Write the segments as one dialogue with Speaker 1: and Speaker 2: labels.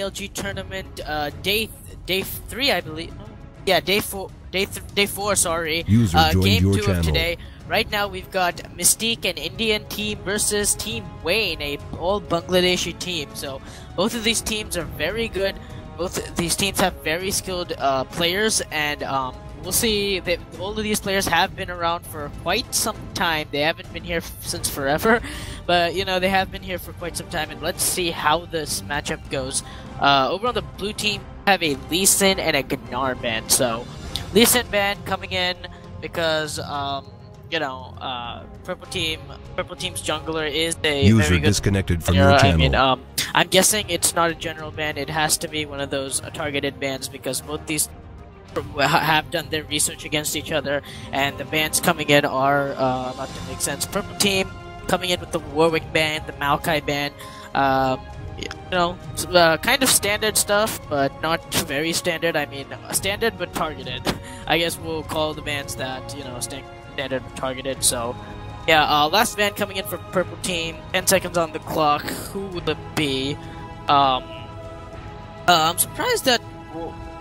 Speaker 1: ALG tournament, day 3, I believe. Yeah, day 4. Sorry.
Speaker 2: User joined
Speaker 1: game
Speaker 2: your
Speaker 1: 2
Speaker 2: channel.
Speaker 1: of today. Right now we've got Mystique, an Indian team, versus Team Wayne, a all Bangladeshi team. So both of these teams are very good. Both of these teams have very skilled players, and we'll see that all of these players have been around for quite some time. They haven't been here since forever, but you know, they have been here for quite some time, and let's see how this matchup goes. Over on the blue team, we have a Lee Sin and a Gnar ban. So Lee Sin ban coming in because you know, purple team's jungler is a
Speaker 2: User
Speaker 1: very good
Speaker 2: disconnected from your channel.
Speaker 1: I mean, I'm guessing it's not a general ban. It has to be one of those targeted bans because both these have done their research against each other, and the bans coming in are not to make sense. Purple team coming in with the Warwick ban, the Maokai ban. You know, kind of standard stuff, but not very standard. I mean, standard but targeted. I guess we'll call the bans that, you know, standard but targeted. So, yeah, last ban coming in for purple team. 10 seconds on the clock. Who would it be? I'm surprised that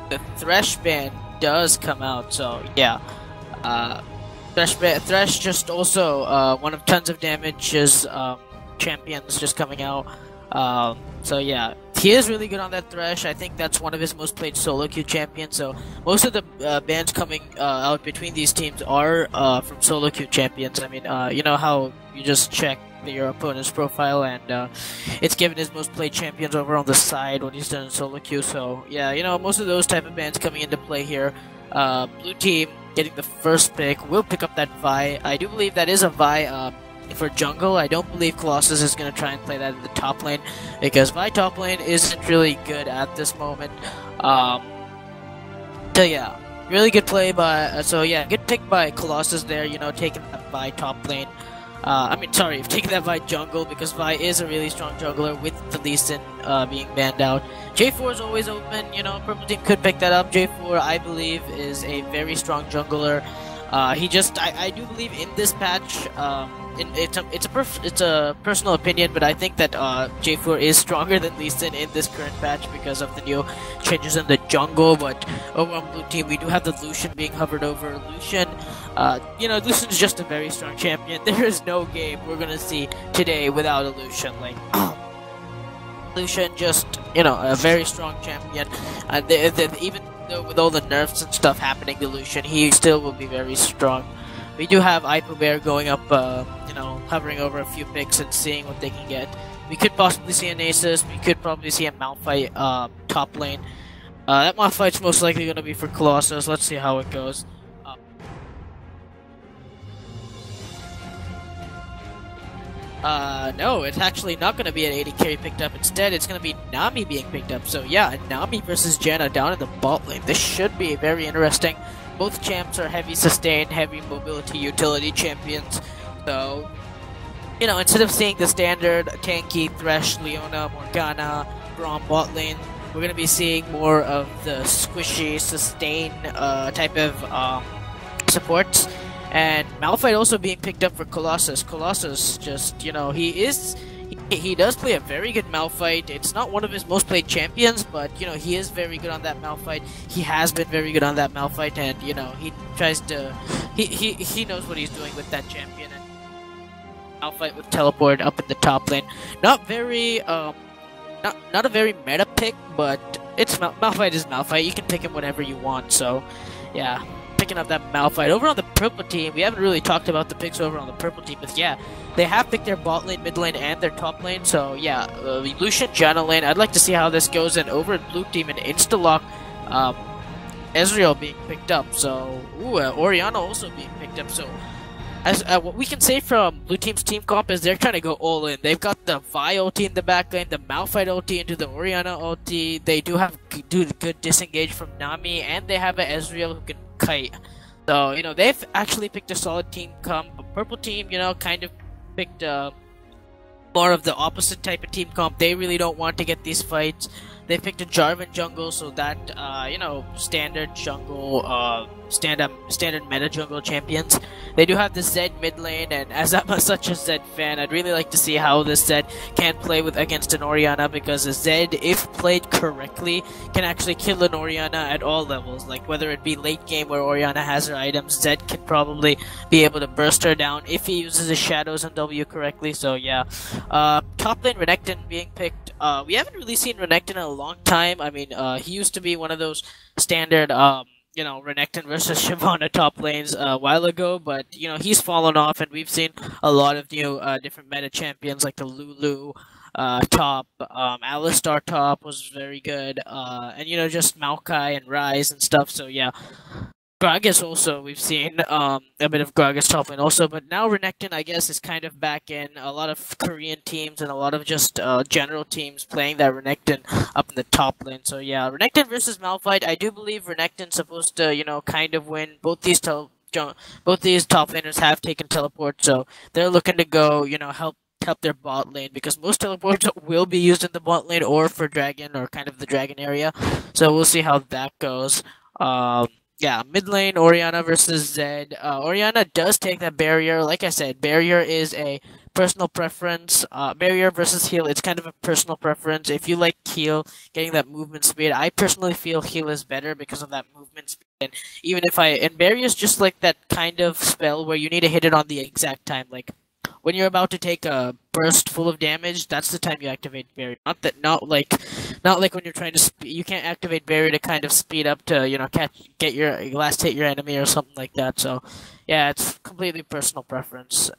Speaker 1: the Thresh ban does come out. So, yeah. Thresh just also one of tons of damage's champions just coming out. So yeah, he is really good on that Thresh. I think that's one of his most played solo queue champions. So most of the bans coming out between these teams are from solo queue champions. I mean, you know how you just check your opponent's profile and it's given his most played champions over on the side when he's done in solo queue. So yeah, you know, most of those type of bans coming into play here. Blue team getting the first pick will pick up that Vi. I do believe that is a Vi for jungle. I don't believe Colossus is going to try and play that in the top lane because Vi top lane isn't really good at this moment. So yeah, really good play by, so yeah, good pick by Colossus there, you know, taking that Vi top lane. I mean, sorry, taking that Vi jungle because Vi is a really strong jungler with the Lee Sin being banned out. J4 is always open, you know, purple team could pick that up. J4, I believe, is a very strong jungler. He just, I do believe in this patch, it's a personal opinion, but I think that J4 is stronger than Lee Sin in this current patch because of the new changes in the jungle. But over on blue team, we do have the Lucian being hovered over. Lucian, you know, Lucian's just a very strong champion. There is no game we're gonna see today without a Lucian. Like, Lucian, just, you know, a very strong champion. Even though with all the nerfs and stuff happening to Lucian, he still will be very strong. We do have Bear going up, you know, hovering over a few picks and seeing what they can get. We could possibly see a Nasus. We could probably see a Malphite top lane. That Malphite's most likely going to be for Colossus. Let's see how it goes. No, it's actually not going to be an 80 carry picked up. Instead, it's going to be Nami being picked up. So yeah, Nami versus Janna down in the bot lane. This should be very interesting. Both champs are heavy sustain, heavy mobility utility champions. So, you know, instead of seeing the standard tanky Thresh, Leona, Morgana, Braum bot lane, we're going to be seeing more of the squishy, sustain type of supports. And Malphite also being picked up for Colossus. Colossus just, you know, he does play a very good Malphite. It's not one of his most played champions, but, you know, he is very good on that Malphite. He has been very good on that Malphite, and, you know, he tries to... He knows what he's doing with that champion. And Malphite with teleport up in the top lane. Not very, not a very meta pick, but it's Malphite is Malphite. You can pick him whenever you want, so, yeah. Picking up that Malphite. Over on the purple team, we haven't really talked about the picks over on the purple team, but yeah, they have picked their bot lane, mid lane, and their top lane, so yeah, Lucian, Janna lane, I'd like to see how this goes, and over at blue team, an insta-lock, Ezreal being picked up, so, Orianna also being picked up, so, as what we can say from blue team's team comp is they're trying to go all in. They've got the Vi ulti in the back lane, the Malphite ulti into the Orianna ulti, they do have good disengage from Nami, and they have an Ezreal who can kite. So, you know, they've actually picked a solid team comp. But purple team, you know, kind of picked more of the opposite type of team comp. They really don't want to get these fights. They picked a Jarvan jungle, so that, you know, standard jungle standard meta jungle champions. They do have the Zed mid lane, and as I'm such a Zed fan, I'd really like to see how this Zed can play with against an Orianna, because a Zed, if played correctly, can actually kill an Orianna at all levels. Like whether it be late game where Orianna has her items, Zed can probably be able to burst her down if he uses his shadows and W correctly. So yeah, top lane Renekton being picked. We haven't really seen Renekton in a long time. I mean, he used to be one of those standard Renekton versus Shyvana top lanes a while ago, but he's fallen off, and we've seen a lot of new different meta champions like the Lulu top, Alistar top was very good, and just Maokai and Rise and stuff. So yeah, Gragas also, we've seen a bit of Gragas top lane also, but now Renekton, I guess, is kind of back in. A lot of Korean teams and a lot of just general teams playing that Renekton up in the top lane. So yeah, Renekton versus Malphite, I do believe Renekton's supposed to, kind of win. Both these top laners have taken teleport, so they're looking to go, help their bot lane, because most teleports will be used in the bot lane or for dragon, or kind of the dragon area. So we'll see how that goes. Yeah, mid lane, Orianna versus Zed. Orianna does take that barrier. Like I said, barrier is a personal preference. Barrier versus heal, it's kind of a personal preference. If you like heal, getting that movement speed, I personally feel heal is better because of that movement speed. And even if and barrier is just like that kind of spell where you need to hit it on the exact time. Like when you're about to take a burst full of damage, that's the time you activate barrier. Not like when you're trying to you can't activate barrier to kind of speed up to get your last hit your enemy or something like that. So yeah, it's completely personal preference.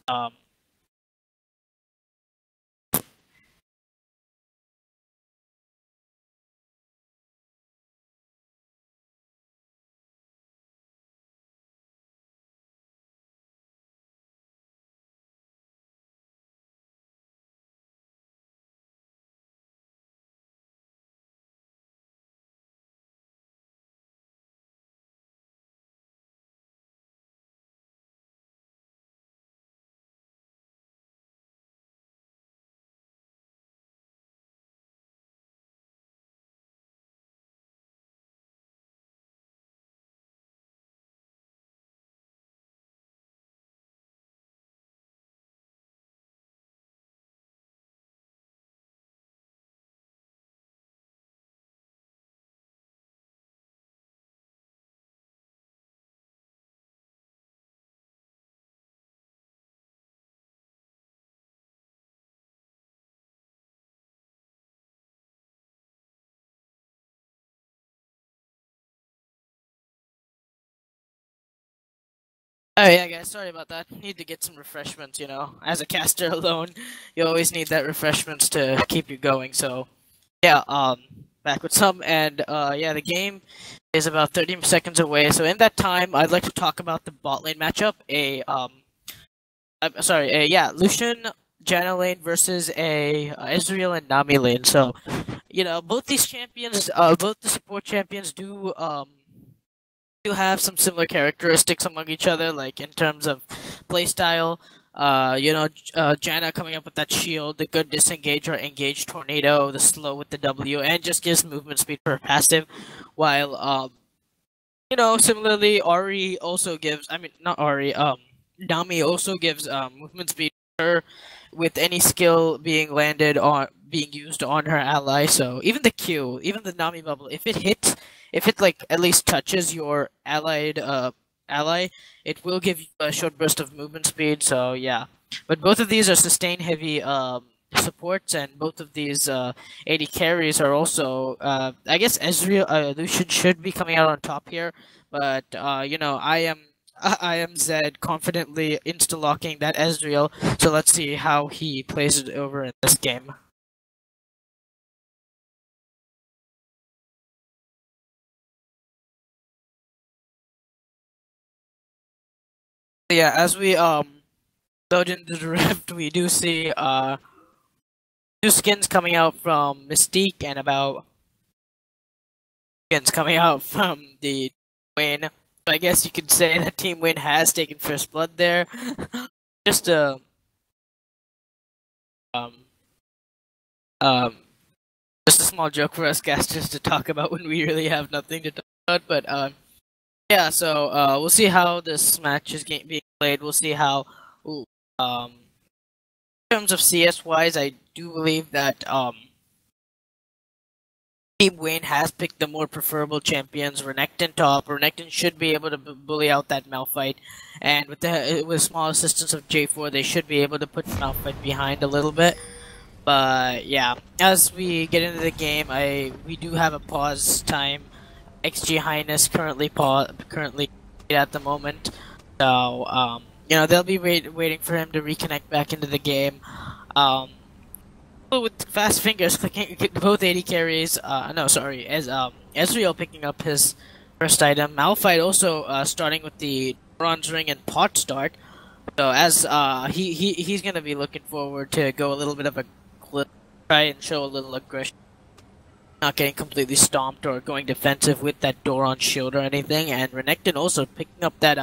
Speaker 1: Oh yeah, guys, sorry about that. Need to get some refreshments, As a caster alone, you always need that refreshments to keep you going. So yeah, back with some, and yeah, the game is about 30 seconds away. So in that time, I'd like to talk about the bot lane matchup. Lucian Janna lane versus a Ezreal and Nami lane. So both these champions, both the support champions do have some similar characteristics among each other, like in terms of playstyle. Janna coming up with that shield, the good disengage or engage tornado, the slow with the W, and just gives movement speed for her passive. While similarly, Ari also gives. I mean, not Ari. Nami also gives movement speed for her with any skill being used on her ally. So even the Q, even the Nami bubble, if it like at least touches your ally, it will give you a short burst of movement speed. So yeah, but both of these are sustain heavy supports, and both of these AD carries are also I guess Ezreal Lucian should be coming out on top here, but I am Zed confidently insta-locking that Ezreal, so let's see how he plays it over in this game. Yeah, as we load into the rift, we do see new skins coming out from Mystique, and about skins coming out from the Win. I guess you could say that Team Win has taken first blood there. Just um um just a small joke for us casters to talk about when we really have nothing to talk about. But Yeah, so we'll see how this match is being played. We'll see how, ooh, in terms of CS wise, I do believe that Team Wayne has picked the more preferable champions. Renekton top. Renekton should be able to bully out that Malphite, and with small assistance of J4, they should be able to put Malphite behind a little bit. But yeah, as we get into the game, we do have a pause time. XG Highness currently at the moment, so you know they'll be waiting for him to reconnect back into the game. With fast fingers clicking both AD carries. No, sorry, as Ezreal picking up his first item. Malphite also starting with the bronze ring and pot start. So as he's gonna be looking forward to go a little bit of a clip, try and show a little aggression, not getting completely stomped or going defensive with that Doron shield or anything. And Renekton also picking up that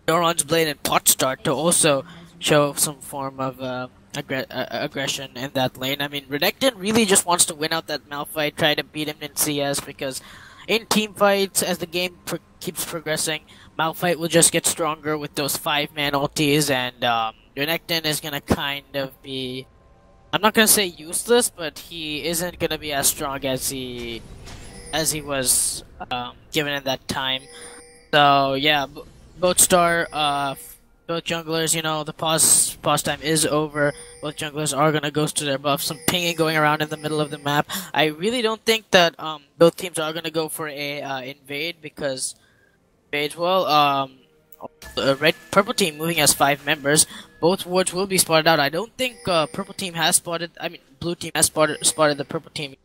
Speaker 1: Doron's blade and pot start to also show some form of aggression in that lane. I mean, Renekton really just wants to win out that Malphite, try to beat him in CS, because in team fights, as the game keeps progressing, Malphite will just get stronger with those 5-man ultis, and Renekton is gonna kind of be, I'm not gonna say useless, but he isn't gonna be as strong as he was given in that time. So yeah, both junglers, you know, the pause time is over. Both junglers are gonna go to their buff. Some pinging going around in the middle of the map. I really don't think that both teams are gonna go for a invade, because purple team moving as 5 members. Both wards will be spotted out. I don't think blue team has spotted the purple team.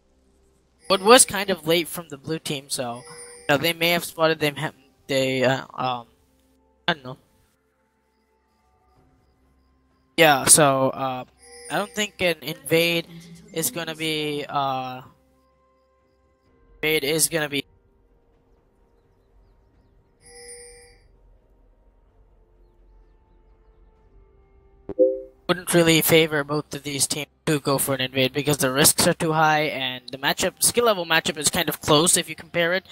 Speaker 1: What was kind of late from the blue team, so you know, they may have spotted them. I don't know. Yeah, so I don't think an invade is gonna be wouldn't really favor both of these teams to go for an invade, because the risks are too high and the skill level matchup is kind of close if you compare it.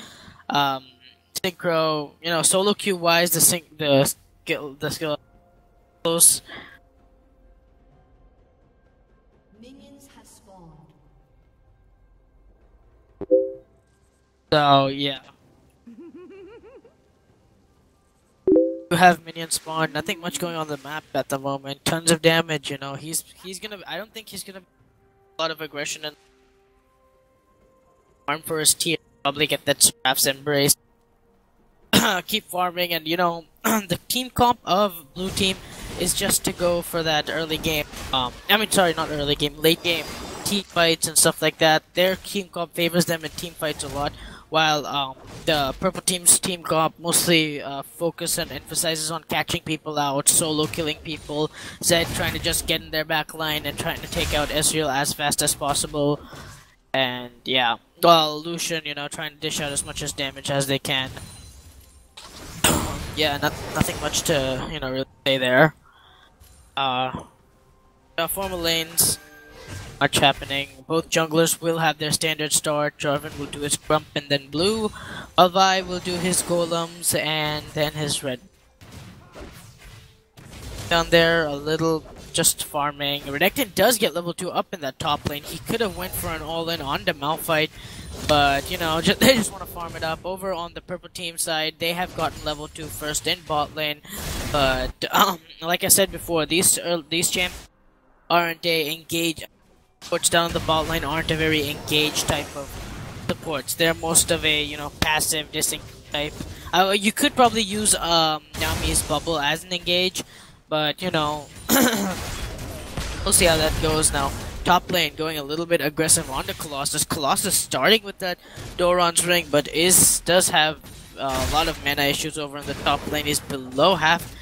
Speaker 1: Synchro, you know, solo queue wise, the skill close. So yeah, you have minions spawn. Nothing much going on the map at the moment. Tons of damage. You know, he's gonna. I don't think he's gonna. A lot of aggression and farm for his tier. Probably get that Seraph's Embrace. Keep farming, and you know, the team comp of blue team is just to go for that early game. I mean, sorry, not early game, late game team fights and stuff like that. Their team comp favors them in team fights a lot, while the purple team's team comp mostly focus and emphasizes on catching people out, solo killing people, Zed trying to just get in their back line and trying to take out Ezreal as fast as possible, and yeah, while Lucian, you know, trying to dish out as much as damage as they can. Yeah, nothing much to, you know, really say there. Formal lanes, much happening. Both junglers will have their standard start. Jarvan will do his Grump and then blue. Alvi will do his golems and then his red. Down there, a little just farming. Renekton does get level 2 up in that top lane. He could have went for an all-in on the Malphite, but you know, they just want to farm it up. Over on the purple team side, they have gotten level 2 first in bot lane, but like I said before, these champs aren't engaged. Supports down the bot lane aren't a very engaged type of supports. They're most of a, you know, passive dissing type. You could probably use Nami's bubble as an engage, but you know, we'll see how that goes now. Top lane going a little bit aggressive on the Colossus. Colossus starting with that Doran's ring, but does have a lot of mana issues over in the top lane. He's below half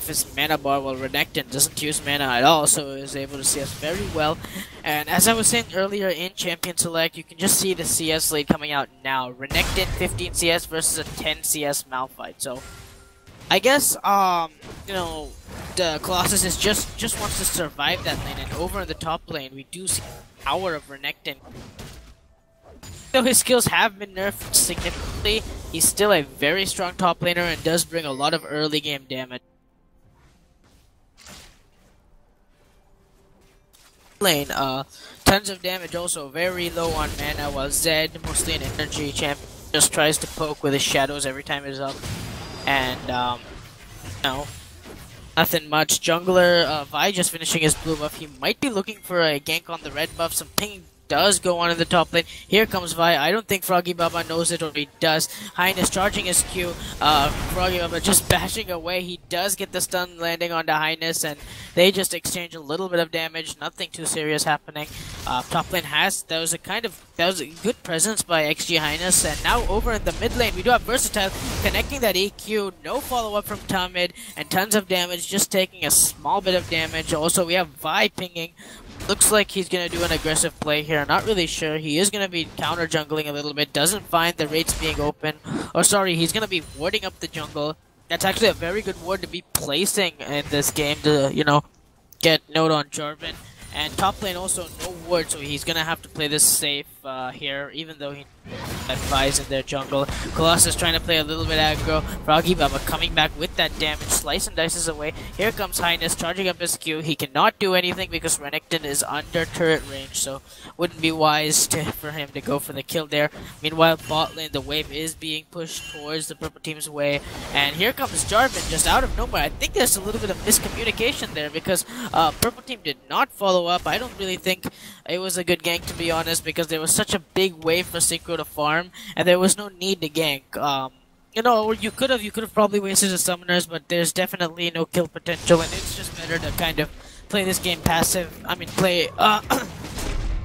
Speaker 1: his mana bar, while Renekton doesn't use mana at all, so is able to CS very well. And as I was saying earlier in Champion Select, you can just see the CS lead coming out now. Renekton 15 CS versus a 10 CS Malphite. So I guess you know, the Colossus is just wants to survive that lane, and over in the top lane we do see the power of Renekton. Though his skills have been nerfed significantly, he's still a very strong top laner and does bring a lot of early game damage. Lane, tons of damage, also very low on mana, while Zed, mostly an energy champion, just tries to poke with his shadows every time he's up. And, no, nothing much. Jungler, Vi just finishing his blue buff. He might be looking for a gank on the red buff. Some pinging does go on in the top lane. Here comes Vi. I don't think Froggy Baba knows it, or he does. Highness charging his Q. Froggy Baba just bashing away. He does get the stun landing onto Highness, and they just exchange a little bit of damage. Nothing too serious happening. Top lane that was a good presence by XG Highness, and now over in the mid lane we do have Versatile connecting that EQ. No follow up from Tamid, and tons of damage, just taking a small bit of damage. Also we have Vi pinging. Looks like he's going to do an aggressive play here. Not really sure. He is going to be counter jungling a little bit. Doesn't find the rates being open. Or sorry, he's going to be warding up the jungle. That's actually a very good ward to be placing in this game to, you know, get note on Jarvan. And top lane also no ward, so he's going to have to play this safe here, even though he advised in their jungle. Colossus trying to play a little bit aggro. Froggy Baba coming back with that damage, slice and dices away. Here comes Highness charging up his Q. He cannot do anything because Renekton is under turret range, so wouldn't be wise for him to go for the kill there. Meanwhile, bot lane, the wave is being pushed towards the purple team's way, and here comes Jarvan just out of nowhere. I think there's a little bit of miscommunication there because purple team did not follow up. I don't really think it was a good gank, to be honest, because there was such a big wave for Synchro to farm, and there was no need to gank. You know, you could have probably wasted the summoners, but there's definitely no kill potential, and it's just better to kind of play this game passive. I mean, play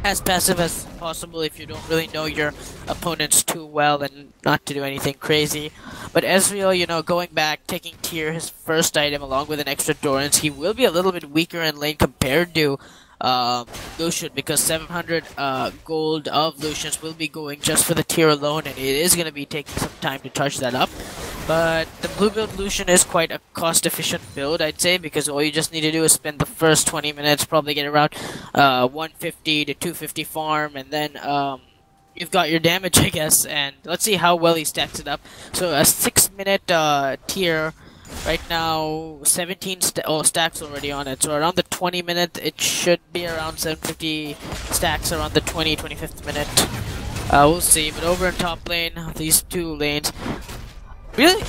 Speaker 1: as passive as possible if you don't really know your opponents too well, and not to do anything crazy. But Ezreal, you know, going back, taking tier, his first item along with an extra Dorans, he will be a little bit weaker in lane compared to Lucian, because 700 gold of Lucian's will be going just for the tier alone, and it is going to be taking some time to touch that up. But the blue build Lucian is quite a cost-efficient build, I'd say, because all you just need to do is spend the first 20 minutes, probably get around 150 to 250 farm, and then you've got your damage, I guess. And let's see how well he stacks it up. So a 6-minute tier. Right now, 17 stacks already on it, so around the 20 minute, it should be around 750 stacks around the 25th minute. We'll see, but over in top lane, these two lanes, really,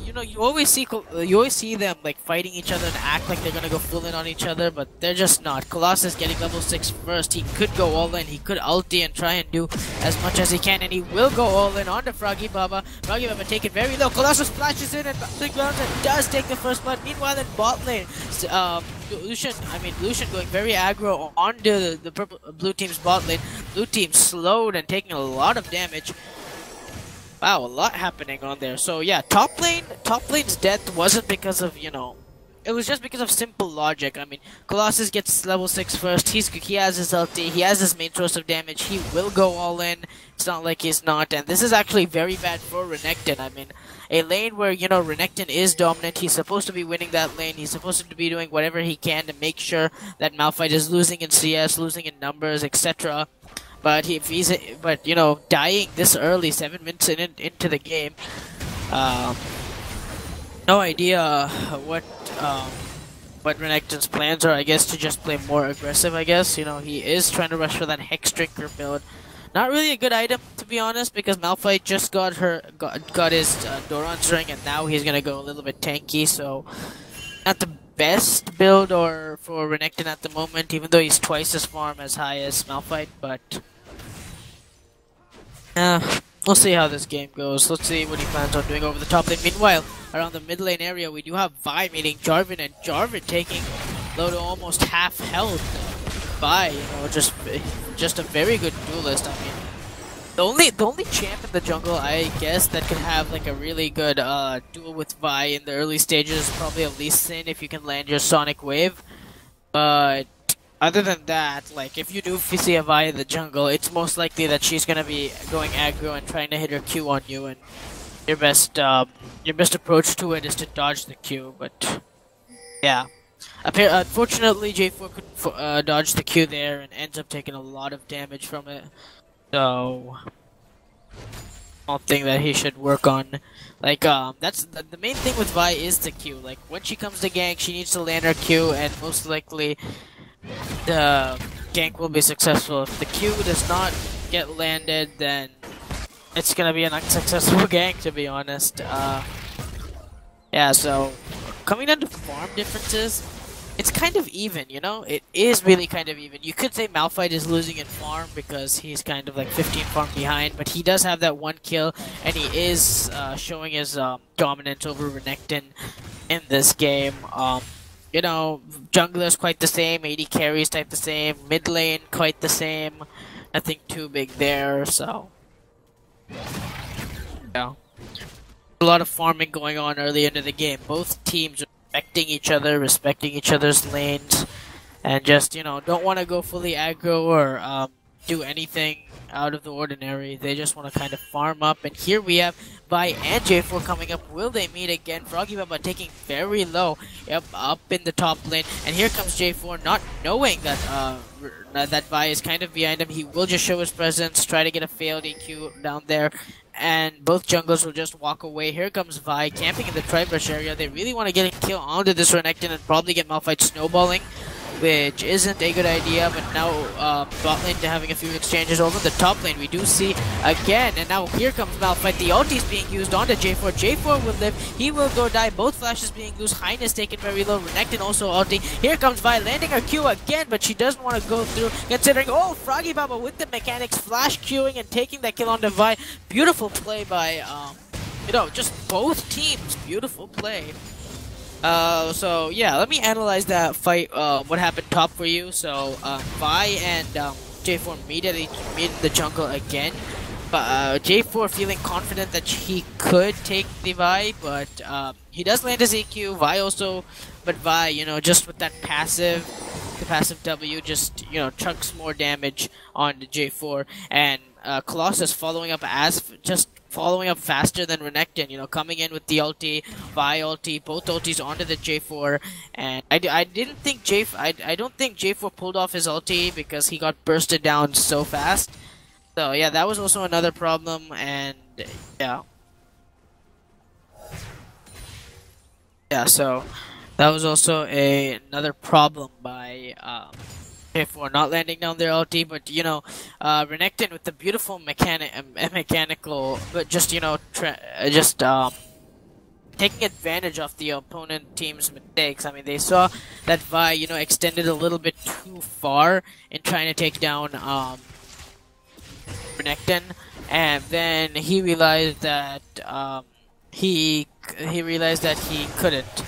Speaker 1: you know, you always see them like fighting each other and act like they're gonna go full in on each other, but they're just not. Colossus getting level 6 first. He could go all in. He could ulti and try and do as much as he can, and he will go all in onto Froggy Baba. Froggy Baba take it very low. Colossus flashes in and does take the first blood. Meanwhile, in bot lane, Lucian going very aggro onto the blue team's bot lane. Blue team slowed and taking a lot of damage. Wow, a lot happening on there. So yeah, top lane's death wasn't because of, you know, it was just because of simple logic. I mean, Colossus gets level 6 first, he has his ulti, he has his main source of damage, he will go all in, it's not like he's not, and this is actually very bad for Renekton. I mean, a lane where, you know, Renekton is dominant, he's supposed to be winning that lane, he's supposed to be doing whatever he can to make sure that Malphite is losing in CS, losing in numbers, etc. But you know, dying this early, 7 minutes into the game, no idea what Renekton's plans are. I guess to just play more aggressive. I guess, you know, he is trying to rush for that Hex Drinker build. Not really a good item, to be honest, because Malphite just got his Doran's ring, and now he's gonna go a little bit tanky. So not the best build for Renekton at the moment, even though he's twice as farm as high as Malphite, but we'll see how this game goes. Let's see what he plans on doing over the top lane. Meanwhile, around the mid lane area, we do have Vi meeting Jarvan, and Jarvan taking low to almost half health. Vi, you know, just a very good duelist. I mean, the only champ in the jungle, I guess, that can have like a really good duel with Vi in the early stages is probably a Lee Sin if you can land your Sonic Wave. But other than that, like, if you do see a Vi in the jungle, it's most likely that she's gonna be going aggro and trying to hit her Q on you, and your best approach to it is to dodge the Q. But yeah, unfortunately, J4 couldn't dodge the Q there and ends up taking a lot of damage from it. So small thing that he should work on. Like, that's the main thing with Vi is the Q. Like, when she comes to gank, she needs to land her Q, and most likely the gank will be successful. If the Q does not get landed, then it's gonna be an unsuccessful gank, to be honest. Yeah, so coming down to farm differences, it's kind of even, you know? It is really kind of even. You could say Malphite is losing in farm because he's kind of like 15 farm behind, but he does have that 1 kill, and he is showing his dominance over Renekton in this game. You know, jungler's quite the same, AD carries type the same, mid lane quite the same. Nothing too big there, so yeah. A lot of farming going on early into the game. Both teams respecting each other's lanes, and just, you know, don't want to go fully aggro or do anything out of the ordinary. They just want to kind of farm up, and here we have Vi and J4 coming up. Will they meet again? FroggyBubba taking very low, yep, up in the top lane, and here comes J4, not knowing that that Vi is kind of behind him. He will just show his presence, try to get a failed EQ down there, and both junglers will just walk away. Here comes Vi, camping in the tri-brush area. They really want to get a kill onto this Renekton and probably get Malphite snowballing, which isn't a good idea, but now bot lane to having a few exchanges. Over the top lane, we do see again, and now here comes Malphite. The ulti is being used onto J4. J4 will live, he will go die. Both flashes being used, Highness taken very low, Renekton also ulti. Here comes Vi, landing her Q again, but she doesn't want to go through, considering, oh, FroggyBubba with the mechanics, flash queuing and taking that kill onto Vi. Beautiful play by, you know, just both teams, beautiful play. So yeah, let me analyze that fight, what happened top for you. So, Vi and J4 meet in the jungle again, but J4 feeling confident that he could take the Vi, but he does land his EQ, Vi also, but Vi, you know, just with that passive, the passive W, just, you know, chunks more damage on the J4, and Colossus following up following up faster than Renekton, you know, coming in with the ulti, Vi ulti, both ultis onto the J4, and I don't think J4 pulled off his ulti because he got bursted down so fast. So yeah, that was also another problem, and yeah. Yeah, so that was also another problem by J4 not landing down their ulti, but you know, Renekton with the beautiful mechanical, but just, you know, taking advantage of the opponent team's mistakes. I mean, they saw that Vi, you know, extended a little bit too far in trying to take down Renekton, and then he realized that he couldn't.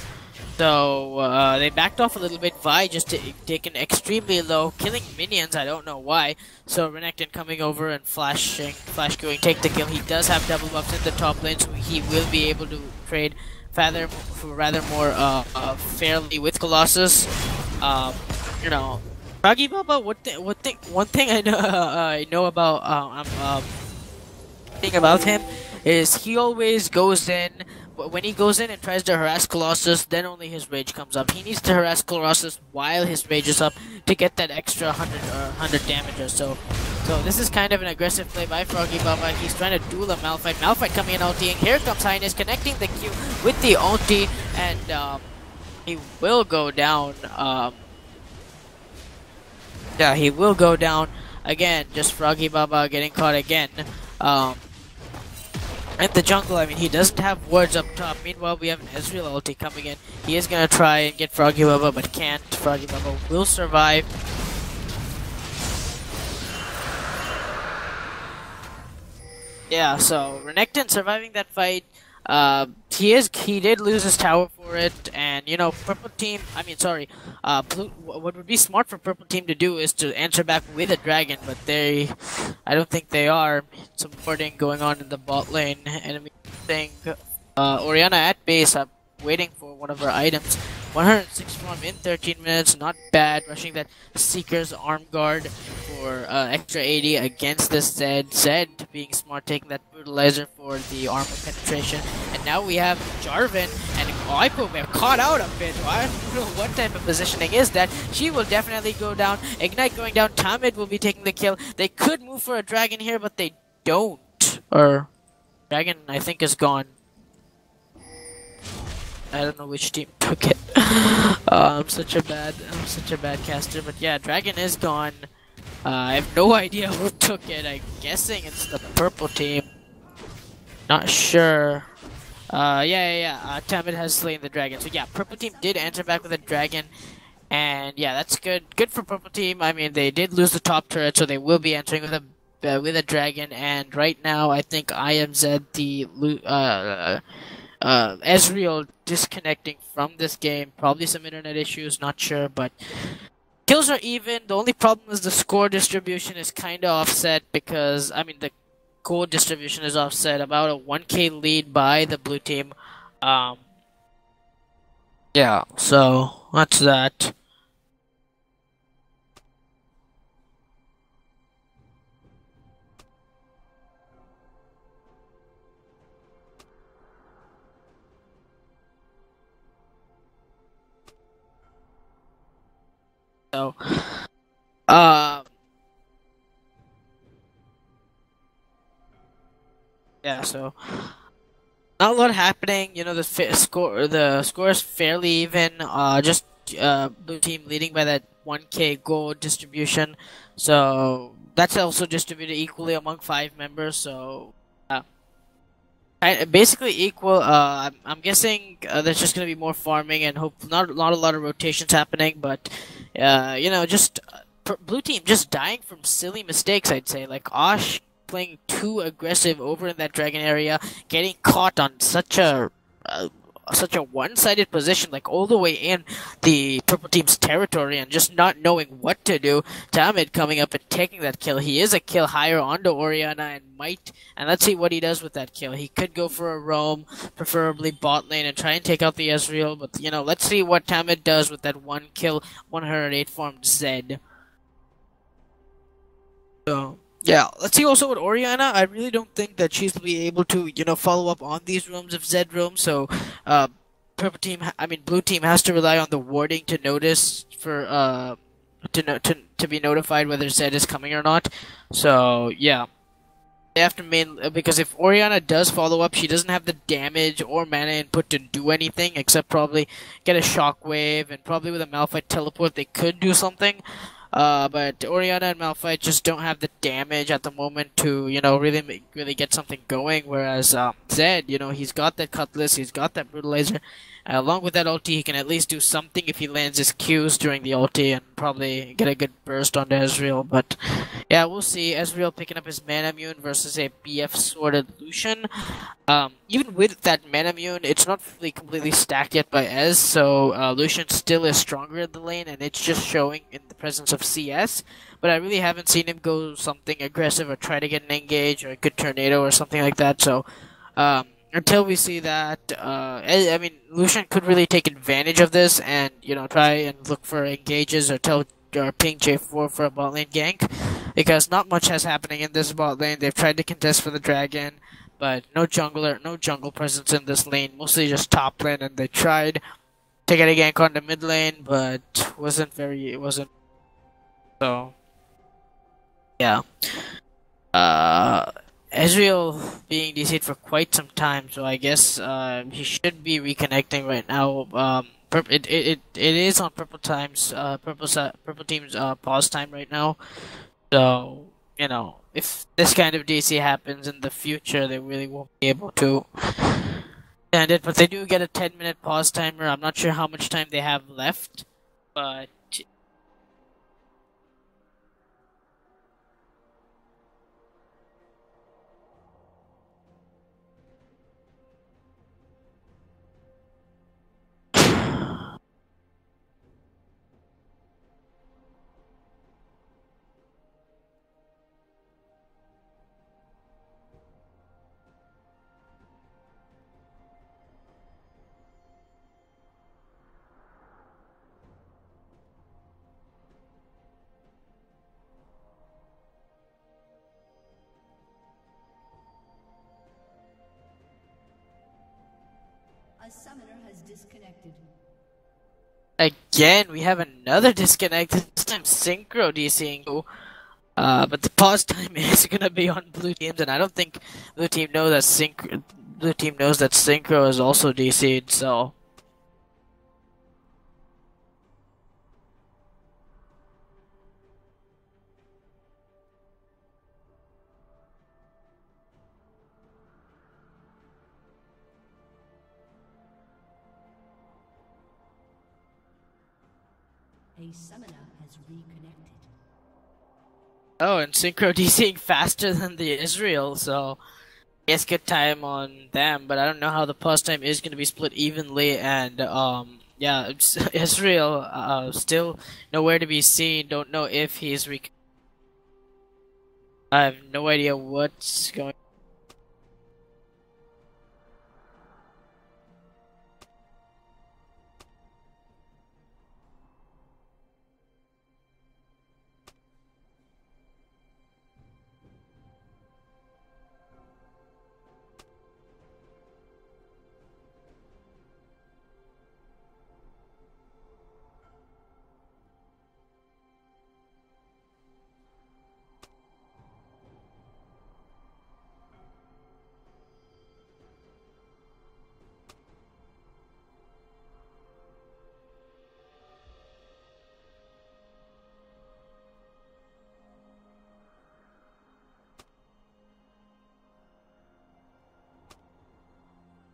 Speaker 1: So they backed off a little bit. Vi just taken extremely low, killing minions. I don't know why. So Renekton coming over and flash queuing, take the kill. He does have double buffs in the top lane, so he will be able to trade rather more fairly with Colossus. You know, FroggyBubba. One thing I know about thing about him is he always goes in. When he goes in and tries to harass Colossus, then only his rage comes up. He needs to harass Colossus while his rage is up to get that extra 100 damage or so. So this is kind of an aggressive play by FroggyBubba. He's trying to duel a Malphite. Malphite coming in ulti, and here comes Highness connecting the Q with the ulti, and he will go down. Yeah, he will go down again. Just FroggyBubba getting caught again. At the jungle, I mean, he doesn't have wards up top. Meanwhile, we have an Ezreal ulti coming in. He is gonna try and get FroggyBubba, but can't. FroggyBubba will survive. Yeah, so Renekton surviving that fight. He did lose his tower for it, and you know, purple team. I mean, sorry, what would be smart for purple team to do is to answer back with a dragon, but I don't think they are. Some warding going on in the bot lane. Enemy thing. Orianna at base, waiting for one of her items. 106 farm in 13 minutes, not bad. Rushing that Seeker's arm guard for extra 80 against the Zed. Zed being smart, taking that brutalizer for the armor penetration. And now we have Jarvan and Aipo. We're caught out a bit. I don't know what type of positioning is that. She will definitely go down. Ignite going down. Tamid will be taking the kill. They could move for a dragon here, but they don't. Or Dragon, I think, is gone. I don't know which team took it. I'm such a bad caster, but yeah, Dragon is gone. I have no idea who took it. I'm guessing it's the purple team. Not sure. Yeah. Tamid has slain the dragon. So yeah, purple team did answer back with a dragon, and yeah, that's good. Good for purple team. I mean, they did lose the top turret, so they will be entering with a dragon. And right now, I think IMZ Ezreal disconnecting from this game. Probably some internet issues. Not sure, but kills are even. The only problem is the score distribution is kind of offset because I mean the gold distribution is offset, about a 1k lead by the blue team. Yeah, so that's that. So, yeah, so not a lot happening. You know, the score is fairly even. Just blue team leading by that 1k gold distribution. So that's also distributed equally among 5 members. So basically equal. I'm guessing there's just gonna be more farming and hope not a lot of rotations happening. But you know, just blue team just dying from silly mistakes. I'd say like Osh playing too aggressive over in that dragon area, getting caught on such a one-sided position, like all the way in the purple team's territory, and just not knowing what to do. Tamid coming up and taking that kill. He is a kill higher onto Orianna and let's see what he does with that kill. He could go for a roam, preferably bot lane, and try and take out the Ezreal, but you know, let's see what Tamid does with that 1 kill, 108 farmed Zed. So yeah, let's see also with Orianna. I really don't think that she's be able to, you know, follow up on these roams if Zed roams. So, blue team has to rely on the warding to notice for to be notified whether Zed is coming or not. So yeah, they have to because if Orianna does follow up, she doesn't have the damage or mana input to do anything except probably get a shockwave, and probably with a Malphite teleport they could do something. But Orianna and Malphite just don't have the damage at the moment to, you know, really get something going. Whereas Zed, you know, he's got that Cutlass, he's got that Brutalizer. Along with that ulti, he can at least do something if he lands his Qs during the ulti and probably get a good burst onto Ezreal. But yeah, we'll see. Ezreal picking up his mana immune versus a BF sorted Lucian. Even with that mana immune, it's not really completely stacked yet by Ez, so Lucian still is stronger in the lane, and it's just showing in the presence of CS. But I really haven't seen him go something aggressive or try to get an engage or a good tornado or something like that. So until we see that, I mean, Lucian could really take advantage of this and, you know, try and look for engages or ping J4 for a bot lane gank, because not much has happening in this bot lane. They've tried to contest for the dragon, but no jungle presence in this lane, mostly just top lane, and they tried to get a gank on the mid lane, but it wasn't. So, yeah. Ezreal being DC'd for quite some time, so I guess he should be reconnecting right now. It is on purple team's pause time right now. So, you know, if this kind of DC happens in the future, they really won't be able to stand it. But they do get a 10-minute pause timer. I'm not sure how much time they have left, but
Speaker 2: A summoner has disconnected.
Speaker 1: again, we have another disconnect. This time Synchro DCing. But the pause time is gonna be on blue teams, and I don't think blue team knows that synchro is also DC'd. So
Speaker 2: A summoner has reconnected.
Speaker 1: oh, and synchro DCing faster than the Israel, so I guess good time on them. But I don't know how the pause time is gonna be split evenly, and yeah, Israel still nowhere to be seen. Don't know if he's I have no idea what's going.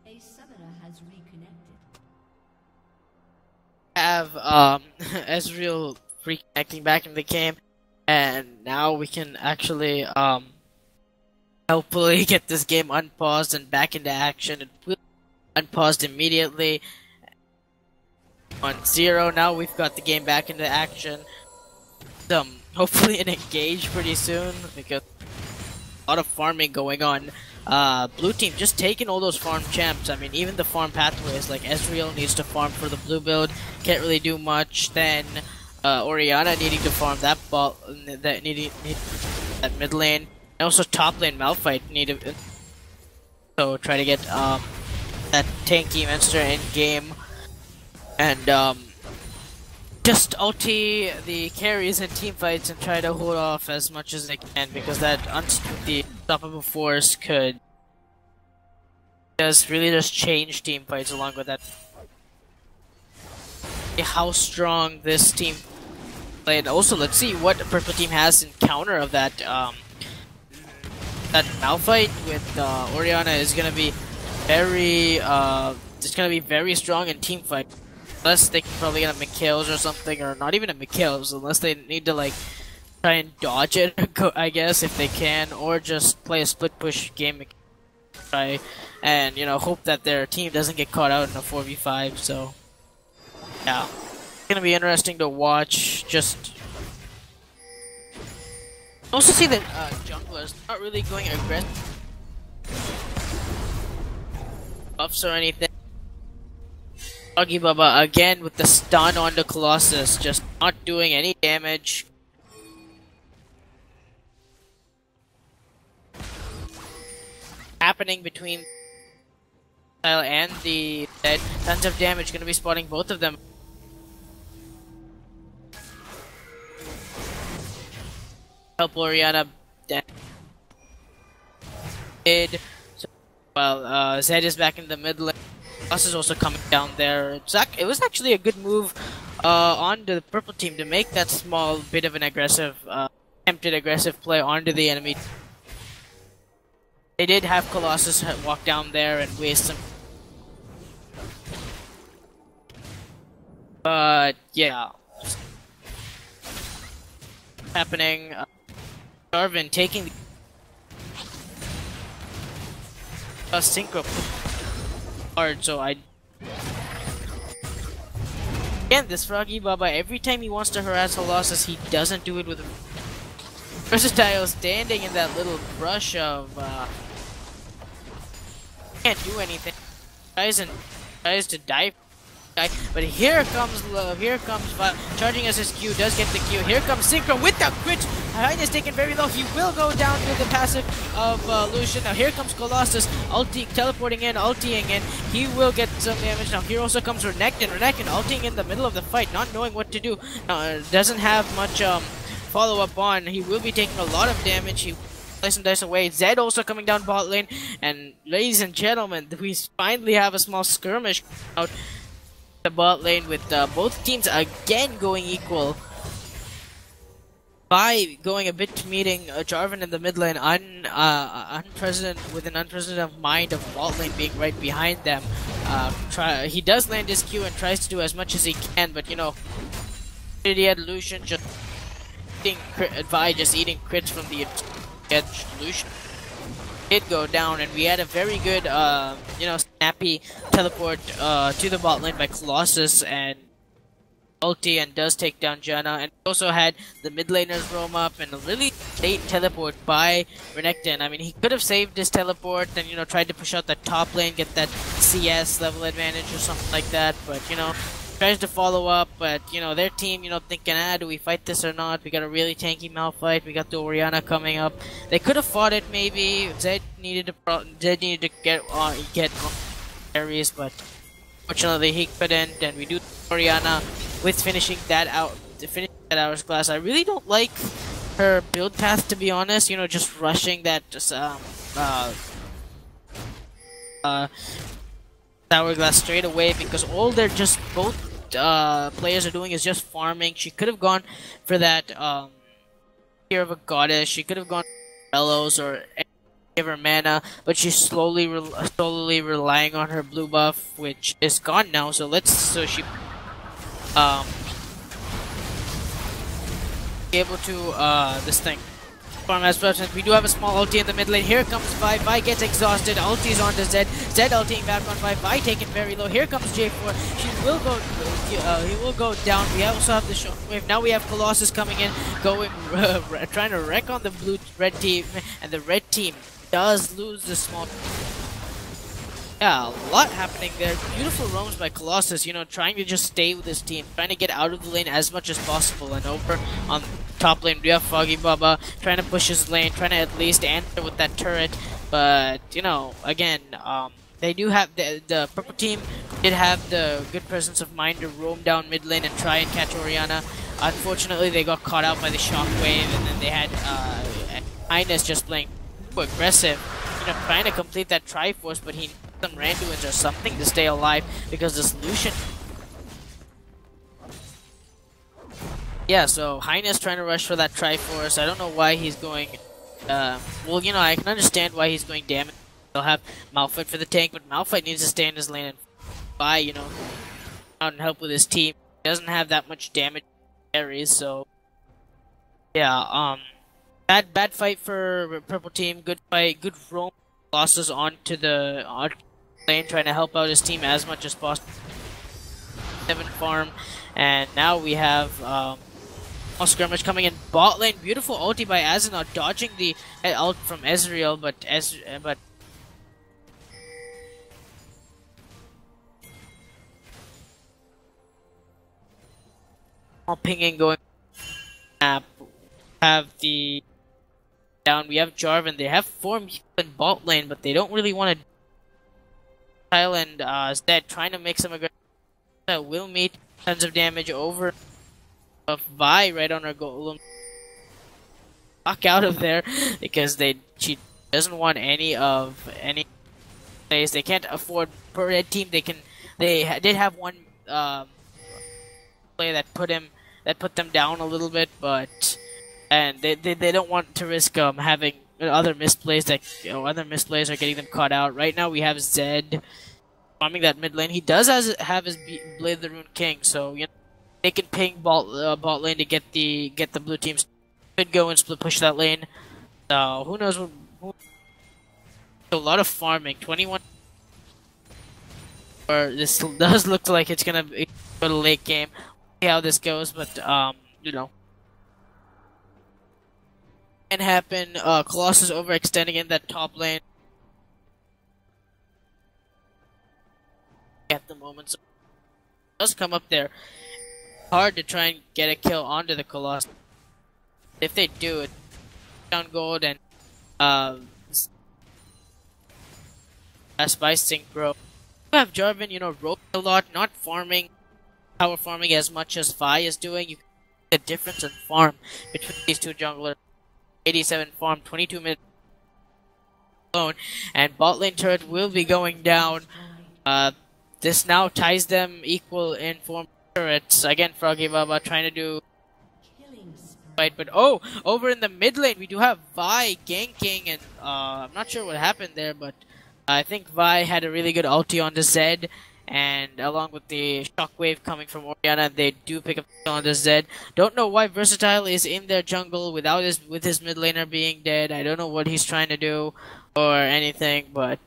Speaker 2: A summoner has reconnected.
Speaker 1: Have Ezreal reconnecting back in the game, and now we can actually hopefully get this game unpaused and back into action. It will unpaused immediately. 1-0. Now we've got the game back into action. Hopefully an engage pretty soon, because a lot of farming going on. Blue team just taking all those farm champs. I mean, even the farm pathways, like Ezreal needs to farm for the blue build, can't really do much. Then Orianna needing to farm that that mid lane, and also top lane Malphite so try to get that tanky monster in game, and just ulti the carries in team fights and try to hold off as much as they can, because that unstoppable force could really just change team fights along with that. How strong this team played. Also, let's see what the purple team has in counter of that that Malphite with Orianna is gonna be very it's gonna be very strong in team fight. Unless they can probably get a McHale's or something, or not even a McHale's, unless they need to like try and dodge it, I guess, if they can, or just play a split push game, try and hope that their team doesn't get caught out in a 4v5. So yeah, it's gonna be interesting to watch. Just also see that junglers not really going aggressive buffs or anything. Froggy Baba again with the stun on the Colossus, just not doing any damage. Happening between and the dead. Tons of damage, gonna be spotting both of them. Help Orianna dead. So, well, Zed is back in the mid lane. Us is also coming down there. It was actually a good move onto the purple team to make that small bit of an aggressive, attempted aggressive play onto the enemy. They did have Colossus walk down there and waste some. But yeah, happening. Darwin taking a synchro hard, so again, this Froggy Baba, every time he wants to harass Colossus, he doesn't do it with Versatile standing in that little brush of can't do anything. Tries to dive, but here comes charging as his Q, does get the Q. Here comes Synchro with the crit. Highness taken very low. He will go down to the passive of Lucian. Now here comes Colossus, teleporting in, ulting in. He will get some damage. Now here also comes Renekton ulting in the middle of the fight, not knowing what to do. Now doesn't have much follow up on. He will be taking a lot of damage. He slice and dice away. Zed also coming down bot lane. And ladies and gentlemen, we finally have a small skirmish out the bot lane with both teams again going equal. By going a bit to meeting Jarvan in the mid lane, with an unprecedented mind of bot lane being right behind them. He does land his Q and tries to do as much as he can, but you know, idiot Lucian just eating crits from the edge. Lucian did go down, and we had a very good, snappy teleport to the bot lane by Colossus and ulti, and does take down Janna. And we also had the mid laners roam up and a really late teleport by Renekton. I mean, he could have saved his teleport and, you know, tried to push out the top lane, get that CS level advantage or something like that, but, you know, tries to follow up, but, you know, their team, you know, thinking, do we fight this or not? We got a really tanky Malphite, we got the Orianna coming up. They could have fought it maybe. Zed needed to get on Ares, but fortunately he couldn't, and we do Orianna with finishing that hourglass. I really don't like her build path, to be honest. You know, just rushing that hourglass straight away, because all they're just both players are doing is just farming. She could have gone for that Tear of a Goddess. She could have gone for Bellows or give her mana, but she's slowly relying on her blue buff, which is gone now. So she be able to this thing farm as well. We do have a small ulti in the mid lane. Here comes Vi. Vi gets exhausted. Ulti's onto Zed. Zed ulting back on Vi. Vi taken very low. Here comes J4. He will go down. We also have the shockwave. Now we have Colossus coming in, trying to wreck on the red team, and the red team does lose the small. Yeah, a lot happening there. Beautiful roams by Colossus, you know, trying to just stay with his team, trying to get out of the lane as much as possible. And over on top lane, we have Foggy Baba trying to push his lane, trying to at least answer with that turret. But, you know, again, they do have, the purple team did have the good presence of mind to roam down mid lane and try and catch Orianna. Unfortunately, they got caught out by the shockwave, and then they had Highness just playing too aggressive, you know, trying to complete that Triforce, but he needs some Randuins or something to stay alive, because this Lucian. Yeah, so Highness trying to rush for that Triforce. I don't know why he's going. Well, you know, I can understand why he's going damage. They'll have Malphite for the tank, but Malphite needs to stay in his lane and you know, out and help with his team. He doesn't have that much damage carries, so yeah. Bad fight for purple team. Good fight. Good roam. Losses onto the lane, trying to help out his team as much as possible. 7 farm, and now we have a skirmish coming in bot lane. Beautiful ulti by Azanoth, dodging the ult from Ezreal, but all pinging going. Have the down. We have Jarvan. They have 4 people in bot lane, but they don't really want to. Thailand Zed trying to make some aggressive. That will meet tons of damage over of Vi right on her golem. Knock out of there because she doesn't want any plays. They can't afford per red team. They did have one play that put them down a little bit, but and they don't want to risk having other misplays are getting them caught out. Right now we have Zed farming that mid lane. He does have his Blade the Rune King, so you know, they can ping bot lane to get the blue teams. Could go and split push that lane. So who knows a lot of farming. 21. Or this does look like it's gonna be a late game. See how this goes, but you know. Can happen. Colossus overextending in that top lane at the moment, so it does come up there. Hard to try and get a kill onto the Colossus. If they do it, down gold and by synchro. You have Jarvan, you know, roam a lot, not farming, power farming as much as Vi is doing. You the difference in farm between these two junglers. 87 farm, 22 minutes alone, and bot lane turret will be going down. This now ties them equal in form turrets. Again, Froggy Baba trying to do right, but oh, over in the mid lane we do have Vi ganking, and I'm not sure what happened there, but I think Vi had a really good ulti on the Zed, and along with the shockwave coming from Orianna, they do pick up on the Zed. Don't know why Versatile is in their jungle with his mid laner being dead. I don't know what he's trying to do or anything, but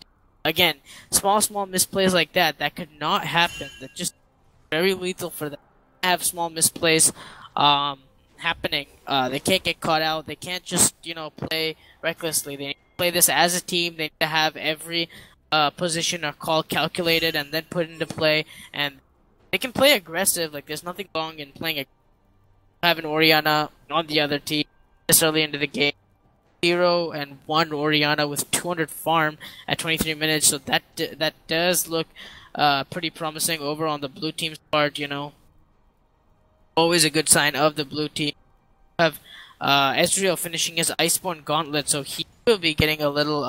Speaker 1: again, small misplays like that could not happen. That just very lethal for them. Have small misplays happening. They can't get caught out. They can't just, play recklessly. They need to play this as a team. They need to have every position or call calculated and then put into play. And they can play aggressive. Like, there's nothing wrong in playing having Orianna on the other team this early into the game. 0 and 1 Orianna with 200 farm at 23 minutes, so that does look pretty promising over on the blue team's part. Always a good sign of the blue team. We have Ezreal finishing his Iceborne Gauntlet, so he will be getting a little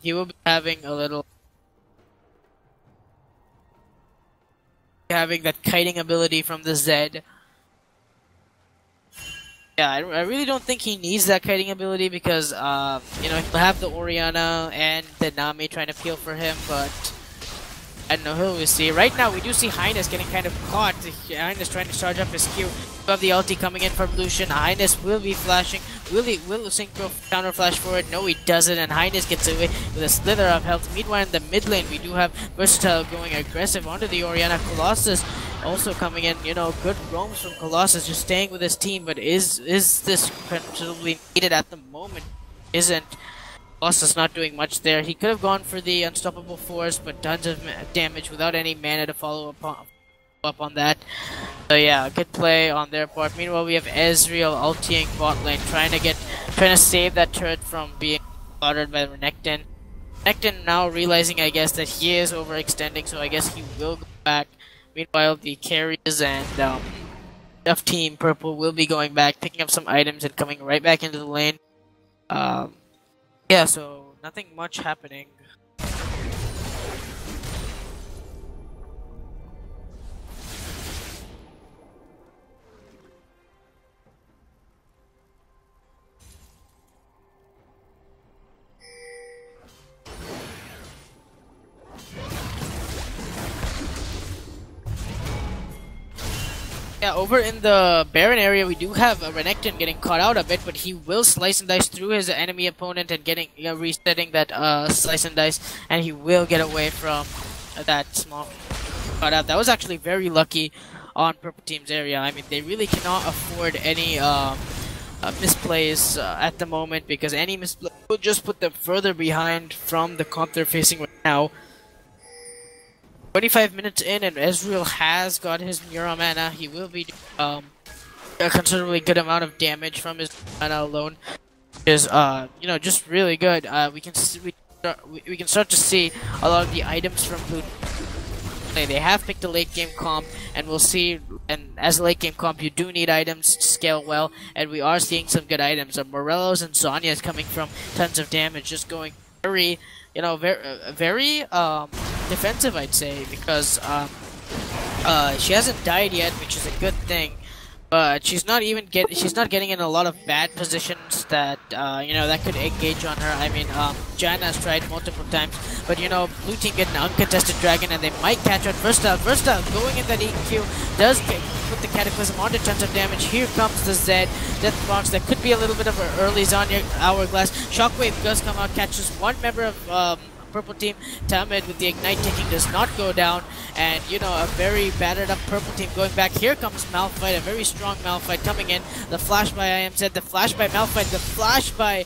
Speaker 1: he will be having that kiting ability from the Zed. Yeah, I really don't think he needs that kiting ability because, he'll have the Orianna and the Nami trying to peel for him, but I don't know, we'll see. Right now, we do see Highness getting kind of caught. Highness trying to charge up his Q. We have the ulti coming in from Lucian. Highness will be flashing. Will Synchro counter flash for it? No, he doesn't, and Highness gets away with a slither of health. Meanwhile, in the mid lane, we do have Versatile going aggressive onto the Orianna. Colossus also coming in, good roams from Colossus, just staying with his team, but is this considerably needed at the moment? Isn't. Colossus not doing much there. He could have gone for the Unstoppable Force, but tons of damage without any mana to follow up on that. So yeah, good play on their part. Meanwhile, we have Ezreal ulting bot lane, trying to save that turret from being slaughtered by Renekton. Renekton now realizing, I guess, that he is overextending, so I guess he will go back. Meanwhile, the carries and of Team Purple will be going back, picking up some items and coming right back into the lane. Yeah, so nothing much happening. Yeah, over in the Baron area, we do have Renekton getting caught out a bit, but he will slice and dice through his enemy opponent and getting resetting that slice and dice, and he will get away from that small cutout. That was actually very lucky on Purple Team's area. I mean, they really cannot afford any misplays at the moment, because any misplay will just put them further behind from the comp they're facing right now. 25 minutes in, and Ezreal has got his Mura mana. He will be a considerably good amount of damage from his mana alone, which is just really good. We can start to see a lot of the items from Blue. They have picked a late game comp, and we'll see. And as a late game comp, you do need items to scale well, and we are seeing some good items. Morello's and Zhonya's coming from tons of damage, just going very defensive, I'd say, because she hasn't died yet, which is a good thing. But she's not getting in a lot of bad positions that that could engage on her. I mean, Janna has tried multiple times, but blue team get an uncontested dragon and they might catch on Versatile. Versatile going in that EQ does put the Cataclysm onto tons of damage. Here comes the Zed Deathbox. That could be a little bit of an early Zhonya Hourglass. Shockwave does come out, catches one member of Purple Team. Tamid with the Ignite taking does not go down, and a very battered up Purple Team going back. Here comes Malphite, a very strong Malphite coming in. The flash by IMZ, the flash by Malphite, the flash by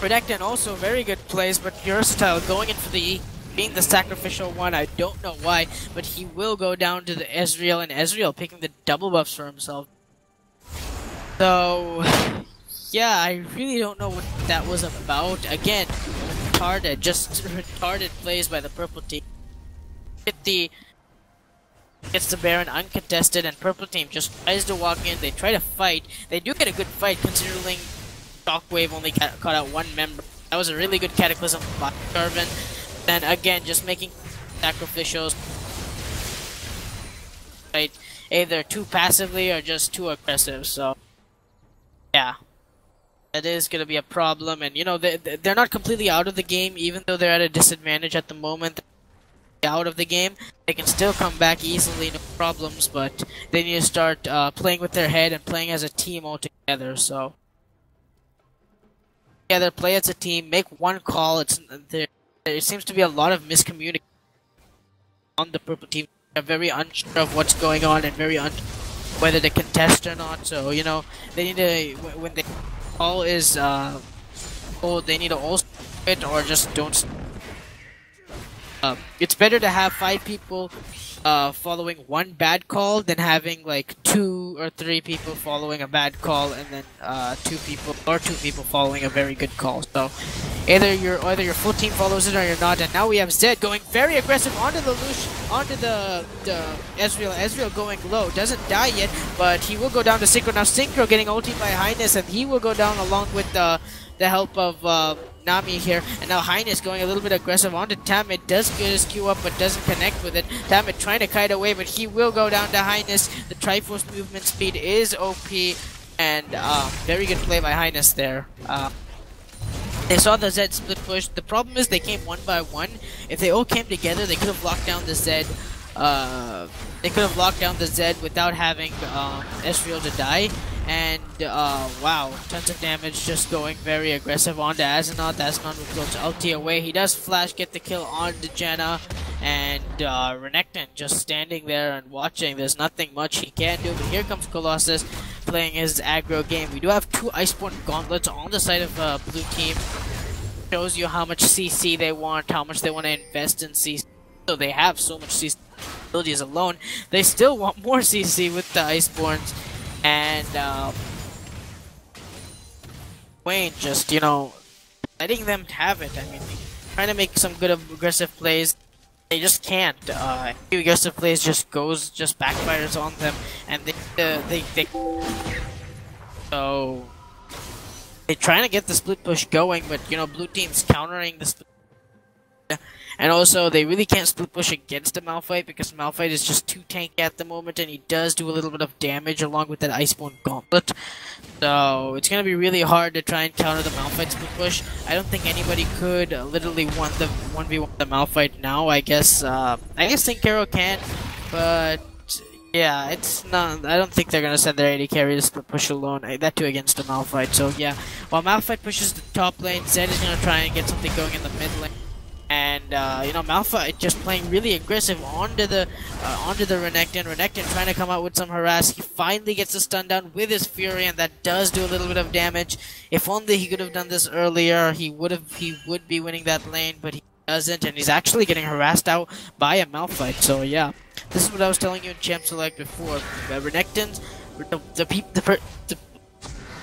Speaker 1: Renekton, also very good plays, but Versatile going in for the being the sacrificial one. I don't know why, but he will go down to the Ezreal, and Ezreal picking the double buffs for himself. So yeah, I really don't know what that was about. Again, retarded plays by the Purple Team. Get the gets the Baron uncontested, and purple team just tries to walk in. They try to fight. They do get a good fight considering Shockwave only caught out one member. That was a really good Cataclysm by Jarvan. Then again, just making sacrificials, right? Either too passively or just too aggressive. So yeah, that is gonna be a problem. And you know, they're not completely out of the game, even though they're at a disadvantage at the moment. Out of the game, they can still come back easily, no problems, but they need to start playing with their head and playing as a team altogether. So together, play as a team, make one call. There seems to be a lot of miscommunication on the purple team. They're very unsure of what's going on and very unsure whether to contest or not. So you know, they need to, when the call is they need to also it or just don't. It's better to have 5 people following one bad call than having like 2 or 3 people following a bad call and then 2 people following a very good call. So either your full team follows it or you're not. And now we have Zed going very aggressive onto the Ezreal. Ezreal going low, doesn't die yet, but he will go down to Synchro. Now Synchro getting ulted by Highness, and he will go down along with the help of Nami here. And now Highness going a little bit aggressive onto Tamid. Does get his Q up but doesn't connect with it. Tamid trying to kite away, but he will go down to Highness. The Triforce movement speed is OP, and very good play by Highness there. They saw the Zed split push. The problem is they came one by one. If they all came together, they could have locked down the Zed. They could have locked down the Zed without having Ezreal to die. And wow, tons of damage, just going very aggressive onto Azanoth. Azanoth will go to ulti away. He does flash, get the kill onto Janna, and Renekton just standing there and watching. There's nothing much he can do, but here comes Colossus playing his aggro game. We do have 2 Iceborne Gauntlets on the side of blue team. Shows you how much CC they want, how much they want to invest in CC. So they have so much CC abilities alone. They still want more CC with the Iceborns. And Wayne just, you know, letting them have it. I mean, trying to make some good aggressive plays. They just can't. Aggressive plays just backfires on them, and so they're trying to get the split push going, but you know, blue team's countering the split. And also, they really can't split push against a Malphite because Malphite is just too tanky at the moment, and he does do a little bit of damage along with that Iceborne Gauntlet. So it's gonna be really hard to try and counter the Malphite split push. I don't think anybody could literally 1v1 the Malphite now. I guess Thinkero can, but yeah, it's not. I don't think they're gonna send their AD carry to split push alone. That too against the Malphite. So yeah, while Malphite pushes the top lane, Zed is gonna try and get something going in the mid lane. And you know, Malphite just playing really aggressive onto the Renekton. Renekton trying to come out with some harass. He finally gets a stun down with his Fury, and that does do a little bit of damage. If only he could have done this earlier, he would be winning that lane, but he doesn't, and he's actually getting harassed out by a Malphite. So yeah, this is what I was telling you in Champ Select before. Renekton's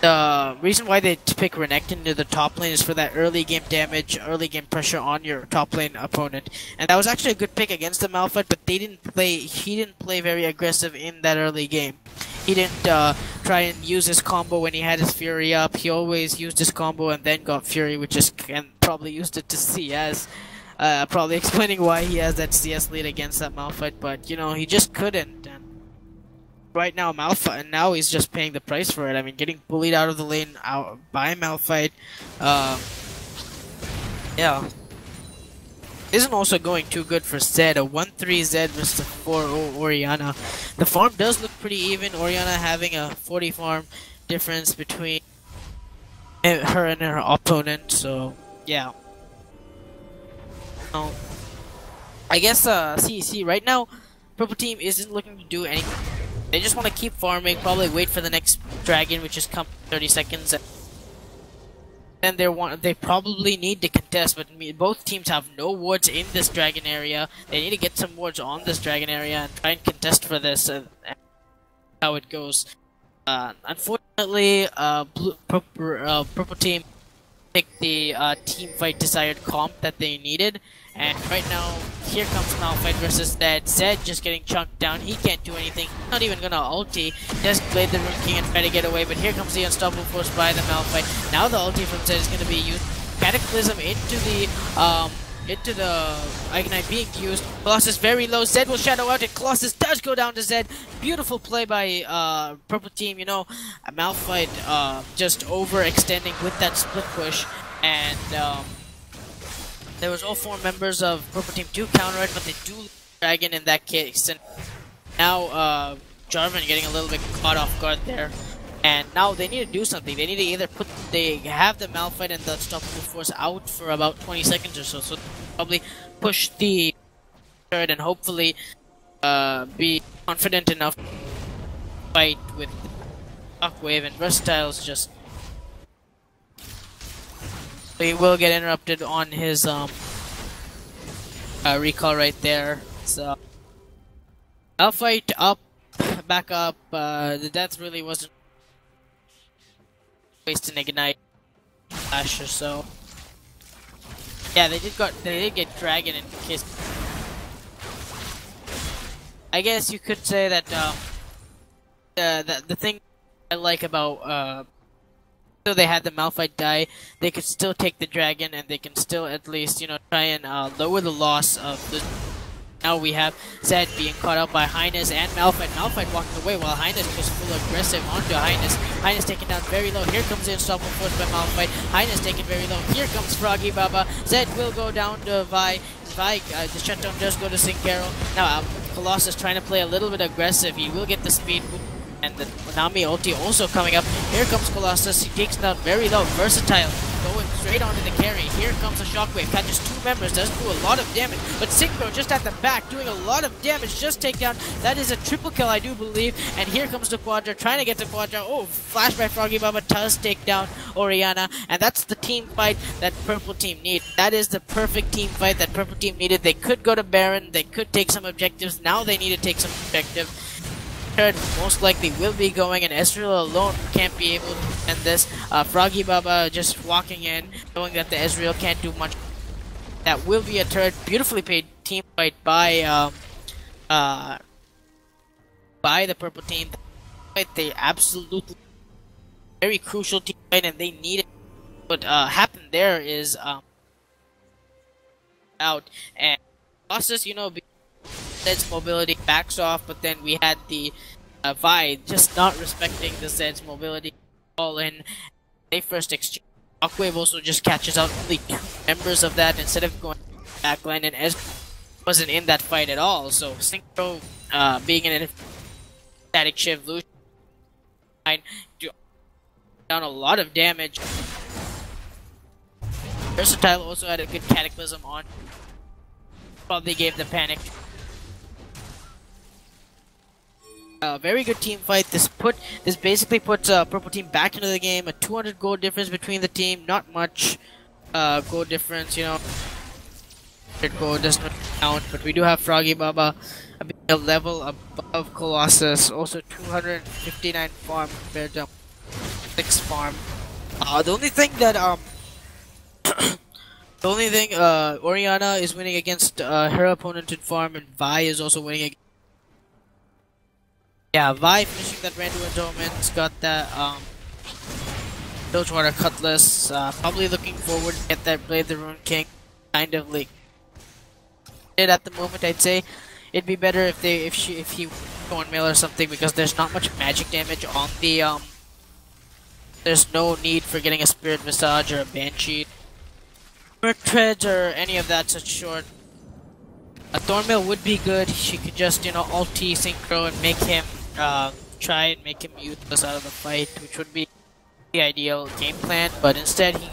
Speaker 1: the reason why they pick Renekton to the top lane is for that early game damage, early game pressure on your top lane opponent. And that was actually a good pick against the Malphite, but he didn't play very aggressive in that early game. He didn't try and use his combo when he had his Fury up. He always used his combo and then got Fury, and probably used it to CS. Probably explaining why he has that CS lead against that Malphite, but you know, he just couldn't. And right now, Malphite, and now he's just paying the price for it. I mean, getting bullied out of the lane by Malphite, yeah, isn't also going too good for Zed. A 1-3 Zed versus a 4-0 Orianna. The farm does look pretty even. Orianna having a 40 farm difference between her and her opponent. So yeah. I guess see right now, purple team isn't looking to do anything. They just want to keep farming, probably wait for the next dragon, which is come 30 seconds. Then they probably need to contest, but both teams have no wards in this dragon area. They need to get some wards on this dragon area and try and contest for this. How it goes. Unfortunately, purple team pick the team fight desired comp that they needed. And right now, here comes Malphite versus Zed. Zed just getting chunked down. He can't do anything. Not even gonna ulti. Just Blade the Rune King and try to get away. But here comes the unstoppable force by the Malphite. Now the ulti from Zed is gonna be used. Cataclysm into the Ignite being used. Colossus very low. Zed will shadow out, and Colossus does go down to Zed. Beautiful play by Purple Team. You know, Malphite just overextending with that split push, and there was all 4 members of Purple Team do counter it, but they do lose Dragon in that case. And now Jarvan getting a little bit caught off guard there. And now they need to do something. They need to either have the Malphite and the Unstoppable Force out for about 20 seconds or so. So probably push the third and hopefully be confident enough to fight with Shockwave, and Versatile's just... He will get interrupted on his recall right there. So Malphite up, back up. The death really wasn't wasting Ignite flash or so. Yeah, they did get Dragon in case. I guess you could say that the thing I like about so they had the Malphite die, they could still take the Dragon, and they can still at least, you know, try and lower the loss of the... Now we have Zed being caught out by Highness and Malphite. Malphite walking away while Highness was full aggressive onto Highness. Highness taken down very low. Here comes the Unstoppable Force by Malphite. Highness taken very low. Here comes Froggy Baba. Zed will go down to Vi. The shutdown does go to Sincaro. Now Colossus trying to play a little bit aggressive. He will get the speed. And the Nami ulti also coming up. Here comes Colossus. He takes down very low. Versatile going straight onto the carry. Here comes a Shockwave. Catches 2 members. Does do a lot of damage. But Synchro just at the back doing a lot of damage. Just take down. That is a triple kill, I do believe. And here comes the Quadra. Trying to get the Quadra. Oh, flash by Froggy Baba does take down Orianna. And that's the team fight that Purple Team need. That is the perfect team fight that Purple Team needed. They could go to Baron. They could take some objectives. Now they need to take some objectives. Third most likely will be going, and Ezreal alone can't be able to end this. Froggy Baba just walking in, knowing that the Ezreal can't do much. That will be a third beautifully paid team fight by the Purple Team. They absolutely very crucial team fight, and they need it. What happened there is out, and Colossus, you know, Zed's mobility backs off, but then we had the Vi just not respecting the Zed's mobility all in. They first exchange. Shockwave also just catches out only 2 members of that instead of going backline, and Ez wasn't in that fight at all. So Synchro being in a static shift, Lucian do down a lot of damage. Versatile also had a good Cataclysm on. Probably gave the panic. Very good team fight. This basically puts Purple Team back into the game. A 200 gold difference between the team. Not much gold difference, you know. 100 gold doesn't really count, but we do have Froggy Baba a level above Colossus. Also 259 farm compared to 6 farm. The only thing that Orianna is winning against her opponent in farm, and Vi is also winning against. Yeah, Vi finishing that Randu Endowment's got that Bilgewater Cutlass. Probably looking forward to get that Blade the Rune King. Kind of like it at the moment, I'd say. It'd be better if he one mail or something, because there's not much magic damage on the there's no need for getting a Spirit Visage or a Banshee. Merc Treads or any of that such short. A Thornmail would be good. She could just, you know, ulti Synchro and make him try and make him useless out of the fight, which would be the ideal game plan. But instead, he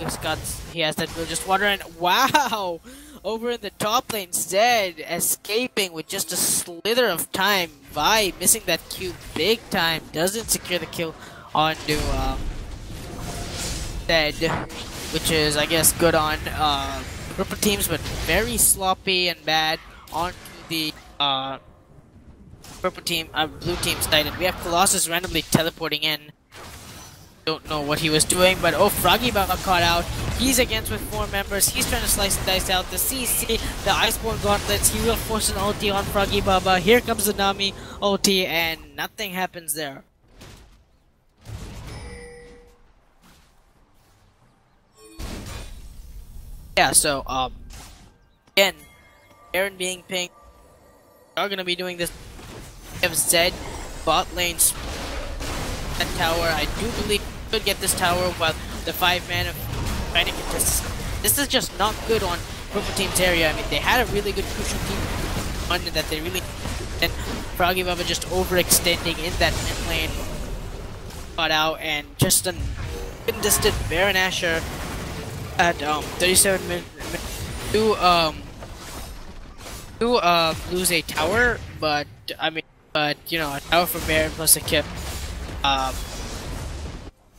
Speaker 1: has that just water, and wow, over in the top lane, Zed escaping with just a slither of time. Vi missing that Q big time, doesn't secure the kill onto Zed, which is, I guess, good on Purple Teams, but very sloppy and bad onto the Purple Team, Blue Team's side. And we have Colossus randomly teleporting in. Don't know what he was doing, but oh, Froggy Baba caught out. He's against with 4 members. He's trying to slice and dice out the CC, the Iceborne Gauntlets. He will force an ulti on Froggy Baba. Here comes the Nami ulti, and nothing happens there. Yeah, so, again, Aaron being pinged. Are gonna be doing this. We have Zed, bot lanes, that tower. I do believe we could get this tower while the 5-man of fighting contest. This is just not good on Purple Team's area. I mean, they had a really good crucial team one that they really, and Froggy Baba just overextending in that mid lane, got out, and just an contested Baron Asher at 37 minutes to lose a tower, but I mean, you know, a tower for Baron plus a kill.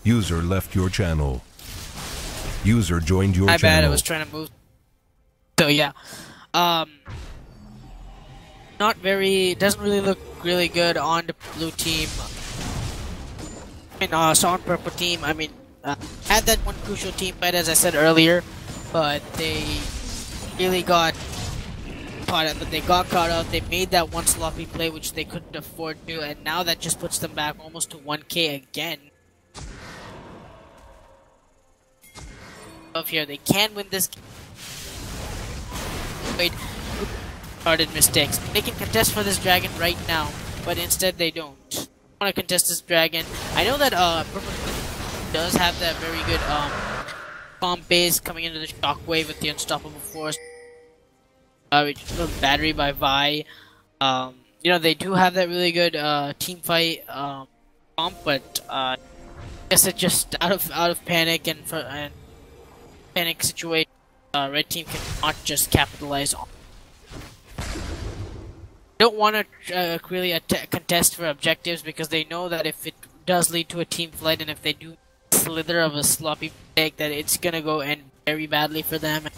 Speaker 3: User left your channel. User joined your
Speaker 1: My
Speaker 3: channel.
Speaker 1: bad, I was trying to move. So yeah, not very, doesn't really look really good on the blue team. I mean, so on purple team, I mean, had that one crucial team fight as I said earlier, but they really got caught out. They got caught out. They made that one sloppy play which they couldn't afford to, and now that just puts them back almost to 1k again. Here, they can win this game. Wait, started mistakes. They can contest for this dragon right now, but instead they don't. Want to contest this dragon. I know that Purple does have that very good bomb base coming into the shockwave with the unstoppable force. Battery by Vi. You know, they do have that really good team fight bomb, but I guess it's just out of panic and panic situation. Red team cannot just capitalize on. Don't want to really contest for objectives because they know that if it does lead to a team fight and if they do slither of a sloppy mistake, that it's gonna go end very badly for them.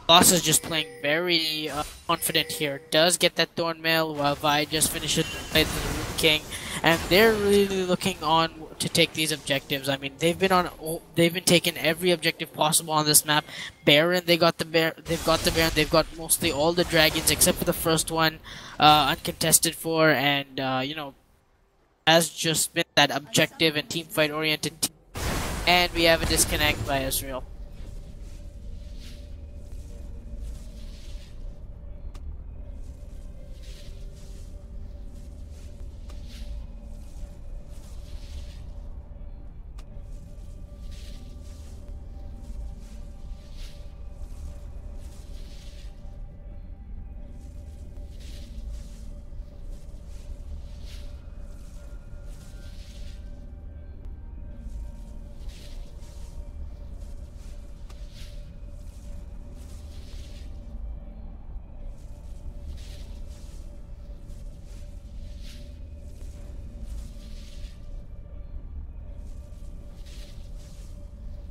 Speaker 1: Boss is just playing very confident here. Does get that Thornmail while Vi just finishes the Rune King, and they're really looking on to take these objectives. I mean, they've been taking every objective possible on this map. Baron, they've got the Baron. They've got mostly all the dragons except for the first one, uncontested for, and you know, has just been that objective and team fight oriented team. And we have a disconnect by Israel.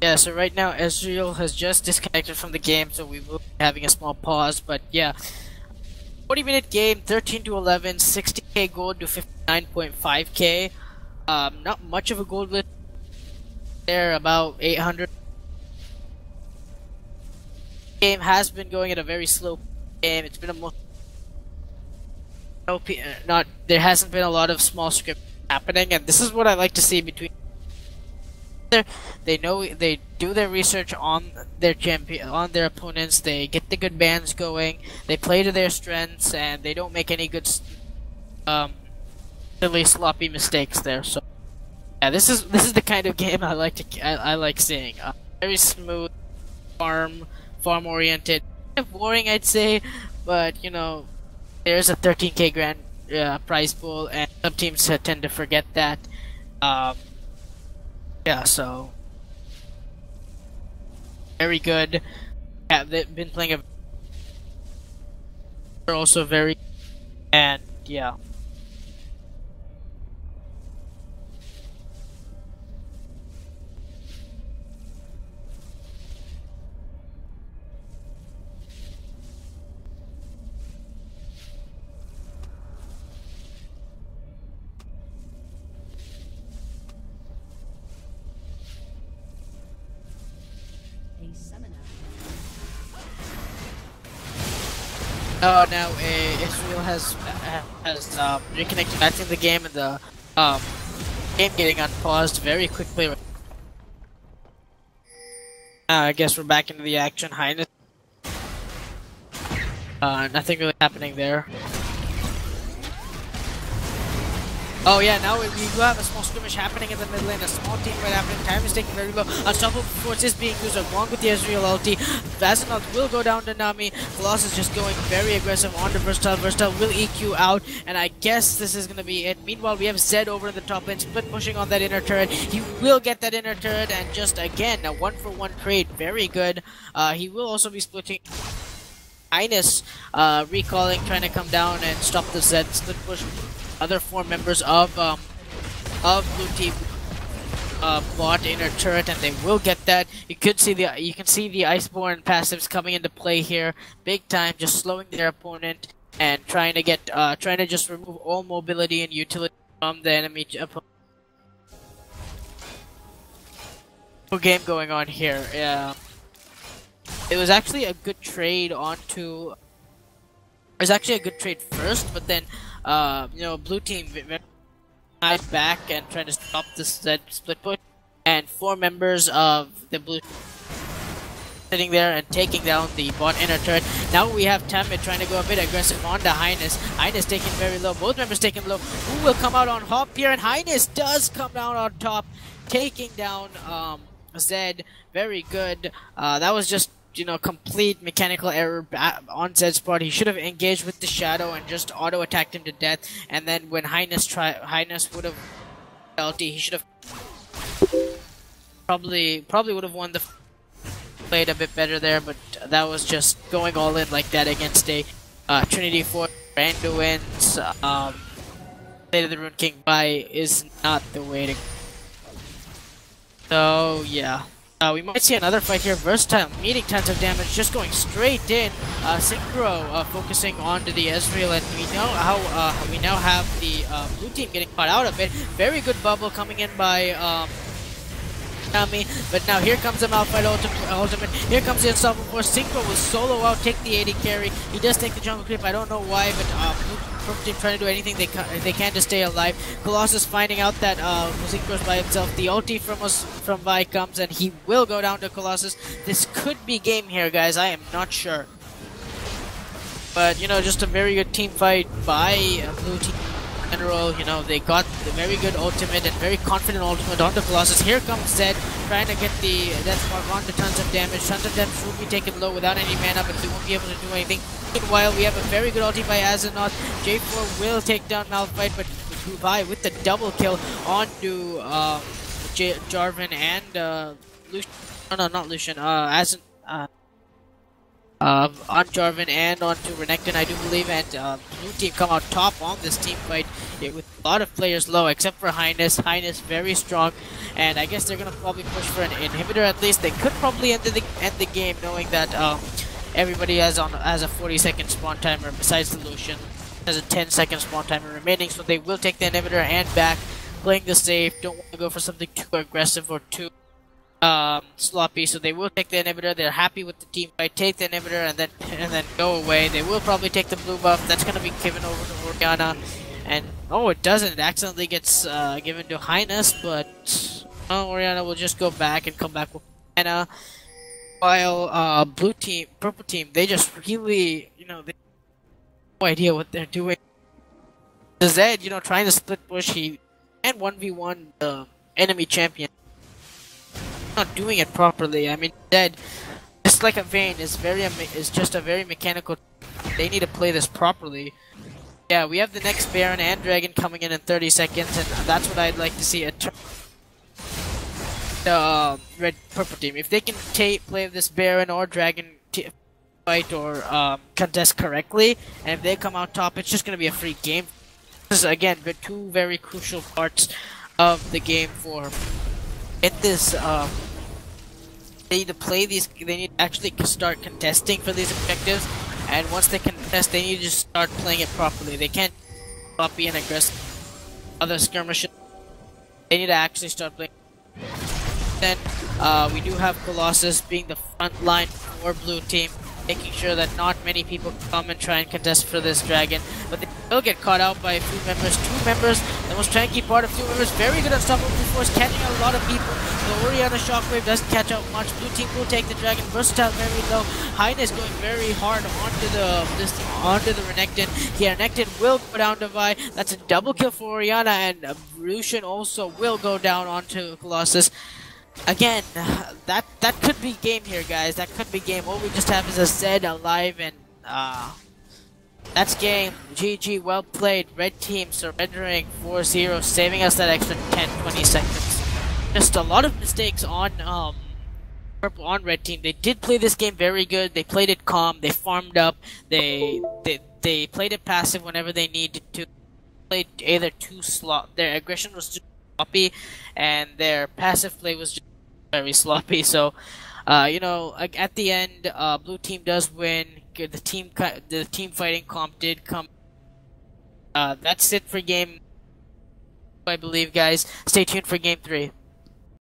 Speaker 1: Yeah, so right now Ezreal has just disconnected from the game, so we will be having a small pause, but yeah. 40-minute game, 13 to 11, 60k gold to 59.5k. Not much of a gold list there, about 800. Game has been going at a very slow game. It's been a there hasn't been a lot of small script happening, and this is what I like to see between. They do their research on their on their opponents. They get the good bans going. They play to their strengths, and they don't make any good, silly sloppy mistakes there. So, yeah, this is the kind of game I like seeing. Very smooth, farm oriented, kind of boring, I'd say, but you know, there's a 13k grand prize pool, and some teams tend to forget that. Yeah, so very good. Yeah, they've been playing a. They're also very, and yeah.
Speaker 2: A summoner
Speaker 1: Oh, now Israel has reconnected back in the game, and the game getting unpaused very quickly. I guess we're back into the action. Highness. Nothing really happening there. Oh yeah, now we do have a small skirmish happening in the mid lane, a small team right happening, time is taking very low, unstoppable force is being used along with the Ezreal ulti, Vazanoth will go down to Nami, Colossus just going very aggressive on the Versatile, Versatile will EQ out, and I guess this is gonna be it. Meanwhile, we have Zed over in the top lane, split pushing on that inner turret, he will get that inner turret, and just again, a 1-for-1 trade, very good. He will also be splitting Highness, recalling, trying to come down and stop the Zed split push. Other 4 members of blue team bought inner turret, and they will get that. You can see the Iceborne passives coming into play here, big time, just slowing their opponent and trying to just remove all mobility and utility from the enemy opponent. Game going on here. Yeah, it was actually a good trade onto. It was actually a good trade first, but then. You know, blue team back and trying to stop this Zed split push, and 4 members of the blue sitting there and taking down the bot inner turret. Now we have Tamid trying to go a bit aggressive on the Highness. Highness taken very low, both members taken low. Who will come out on top here? And Highness does come down on top, taking down Zed. Very good. That was just, you know, complete mechanical error on Zed's part. He should have engaged with the shadow and just auto attacked him to death. And then when Highness would have ulti, he should have probably would have won the played a bit better there. But that was just going all in like that against a Trinity Force. Randuin's Fate of the Rune King buy is not the way to. So yeah. We might see another fight here. Versatile meeting tons of damage, just going straight in. Synchro focusing onto the Ezreal, and we know how we now have the blue team getting caught out a bit. Very good bubble coming in by Nami, but now here comes the Malphite ultimate. Here comes the Unstoppable Force. Synchro will solo out, take the AD carry. He does take the jungle creep. I don't know why, but Purple team trying to do anything they can to stay alive. Colossus finding out that Synchro's by himself. The ulti from Vi comes, and he will go down to Colossus. This could be game here, guys. I am not sure. But, you know, just a very good team fight by blue team. In general, you know, they got the very good ultimate and very confident ultimate onto Colossus. Here comes Zed, trying to get the death mark onto tons of damage. Tons of damage will be taken low without any mana, but they won't be able to do anything. Meanwhile, we have a very good ulti by Azanoth. J4 will take down Malphite, but Vi with the double kill onto Jarvan and Lucian. Oh, no, not Lucian. On Jarvan and onto Renekton, I do believe, and blue team come out top on this team fight with a lot of players low, except for Highness. Highness very strong, and I guess they're gonna probably push for an inhibitor at least. They could probably end the game, knowing that everybody has a 40-second spawn timer besides the Lucian. Has a 10-second spawn timer remaining, so they will take the inhibitor and back, playing the safe. Don't want to go for something too aggressive or too sloppy, so they will take the inhibitor. They're happy with the team fight, take the inhibitor and then go away. They will probably take the blue buff. That's gonna be given over to Orianna, and oh, it doesn't. It accidentally gets given to Highness, but Orianna will just go back and come back with mana. While purple team, they just really, you know, they have no idea what they're doing. The Zed, you know, trying to split push, he and 1v1 the enemy champion. Not doing it properly. I mean, Zed, just like a Vayne, is just a very mechanical. They need to play this properly. Yeah, we have the next Baron and Dragon coming in 30 seconds, and that's what I'd like to see. The red purple team, if they can play this Baron or Dragon fight or contest correctly, and if they come out top, it's just gonna be a free game. This is again two very crucial parts of the game for. Get this, they need to play these, they need to actually start contesting for these objectives, and once they contest, they need to just start playing it properly. They can't be an aggressive other skirmishes. They need to actually start playing. Then We do have Colossus being the front line for blue team, making sure that not many people come and try and contest for this dragon, but they will get caught out by a few members. 2 members, the most tanky part of 2 members, very good unstoppable force, catching out a lot of people. The Orianna Shockwave doesn't catch out much. Blue team will take the dragon. Versatile very low. Highness going very hard onto the Renekton. Here, Renekton will go down to Vi. That's a double kill for Orianna, and Lucian also will go down onto Colossus. Again, that could be game here, guys. That could be game. All we just have is a Zed alive, and that's game. GG, well played. Red team surrendering 4-0, saving us that extra 10-20 seconds. Just a lot of mistakes on purple on red team. They did play this game very good. They played it calm. They farmed up. They played it passive whenever they needed to. Played either too sloppy. Their aggression was too sloppy, and their passive play was just very sloppy. So, you know, at the end, blue team does win. The team fighting comp did come. That's it for game, I believe, guys. Stay tuned for game 3.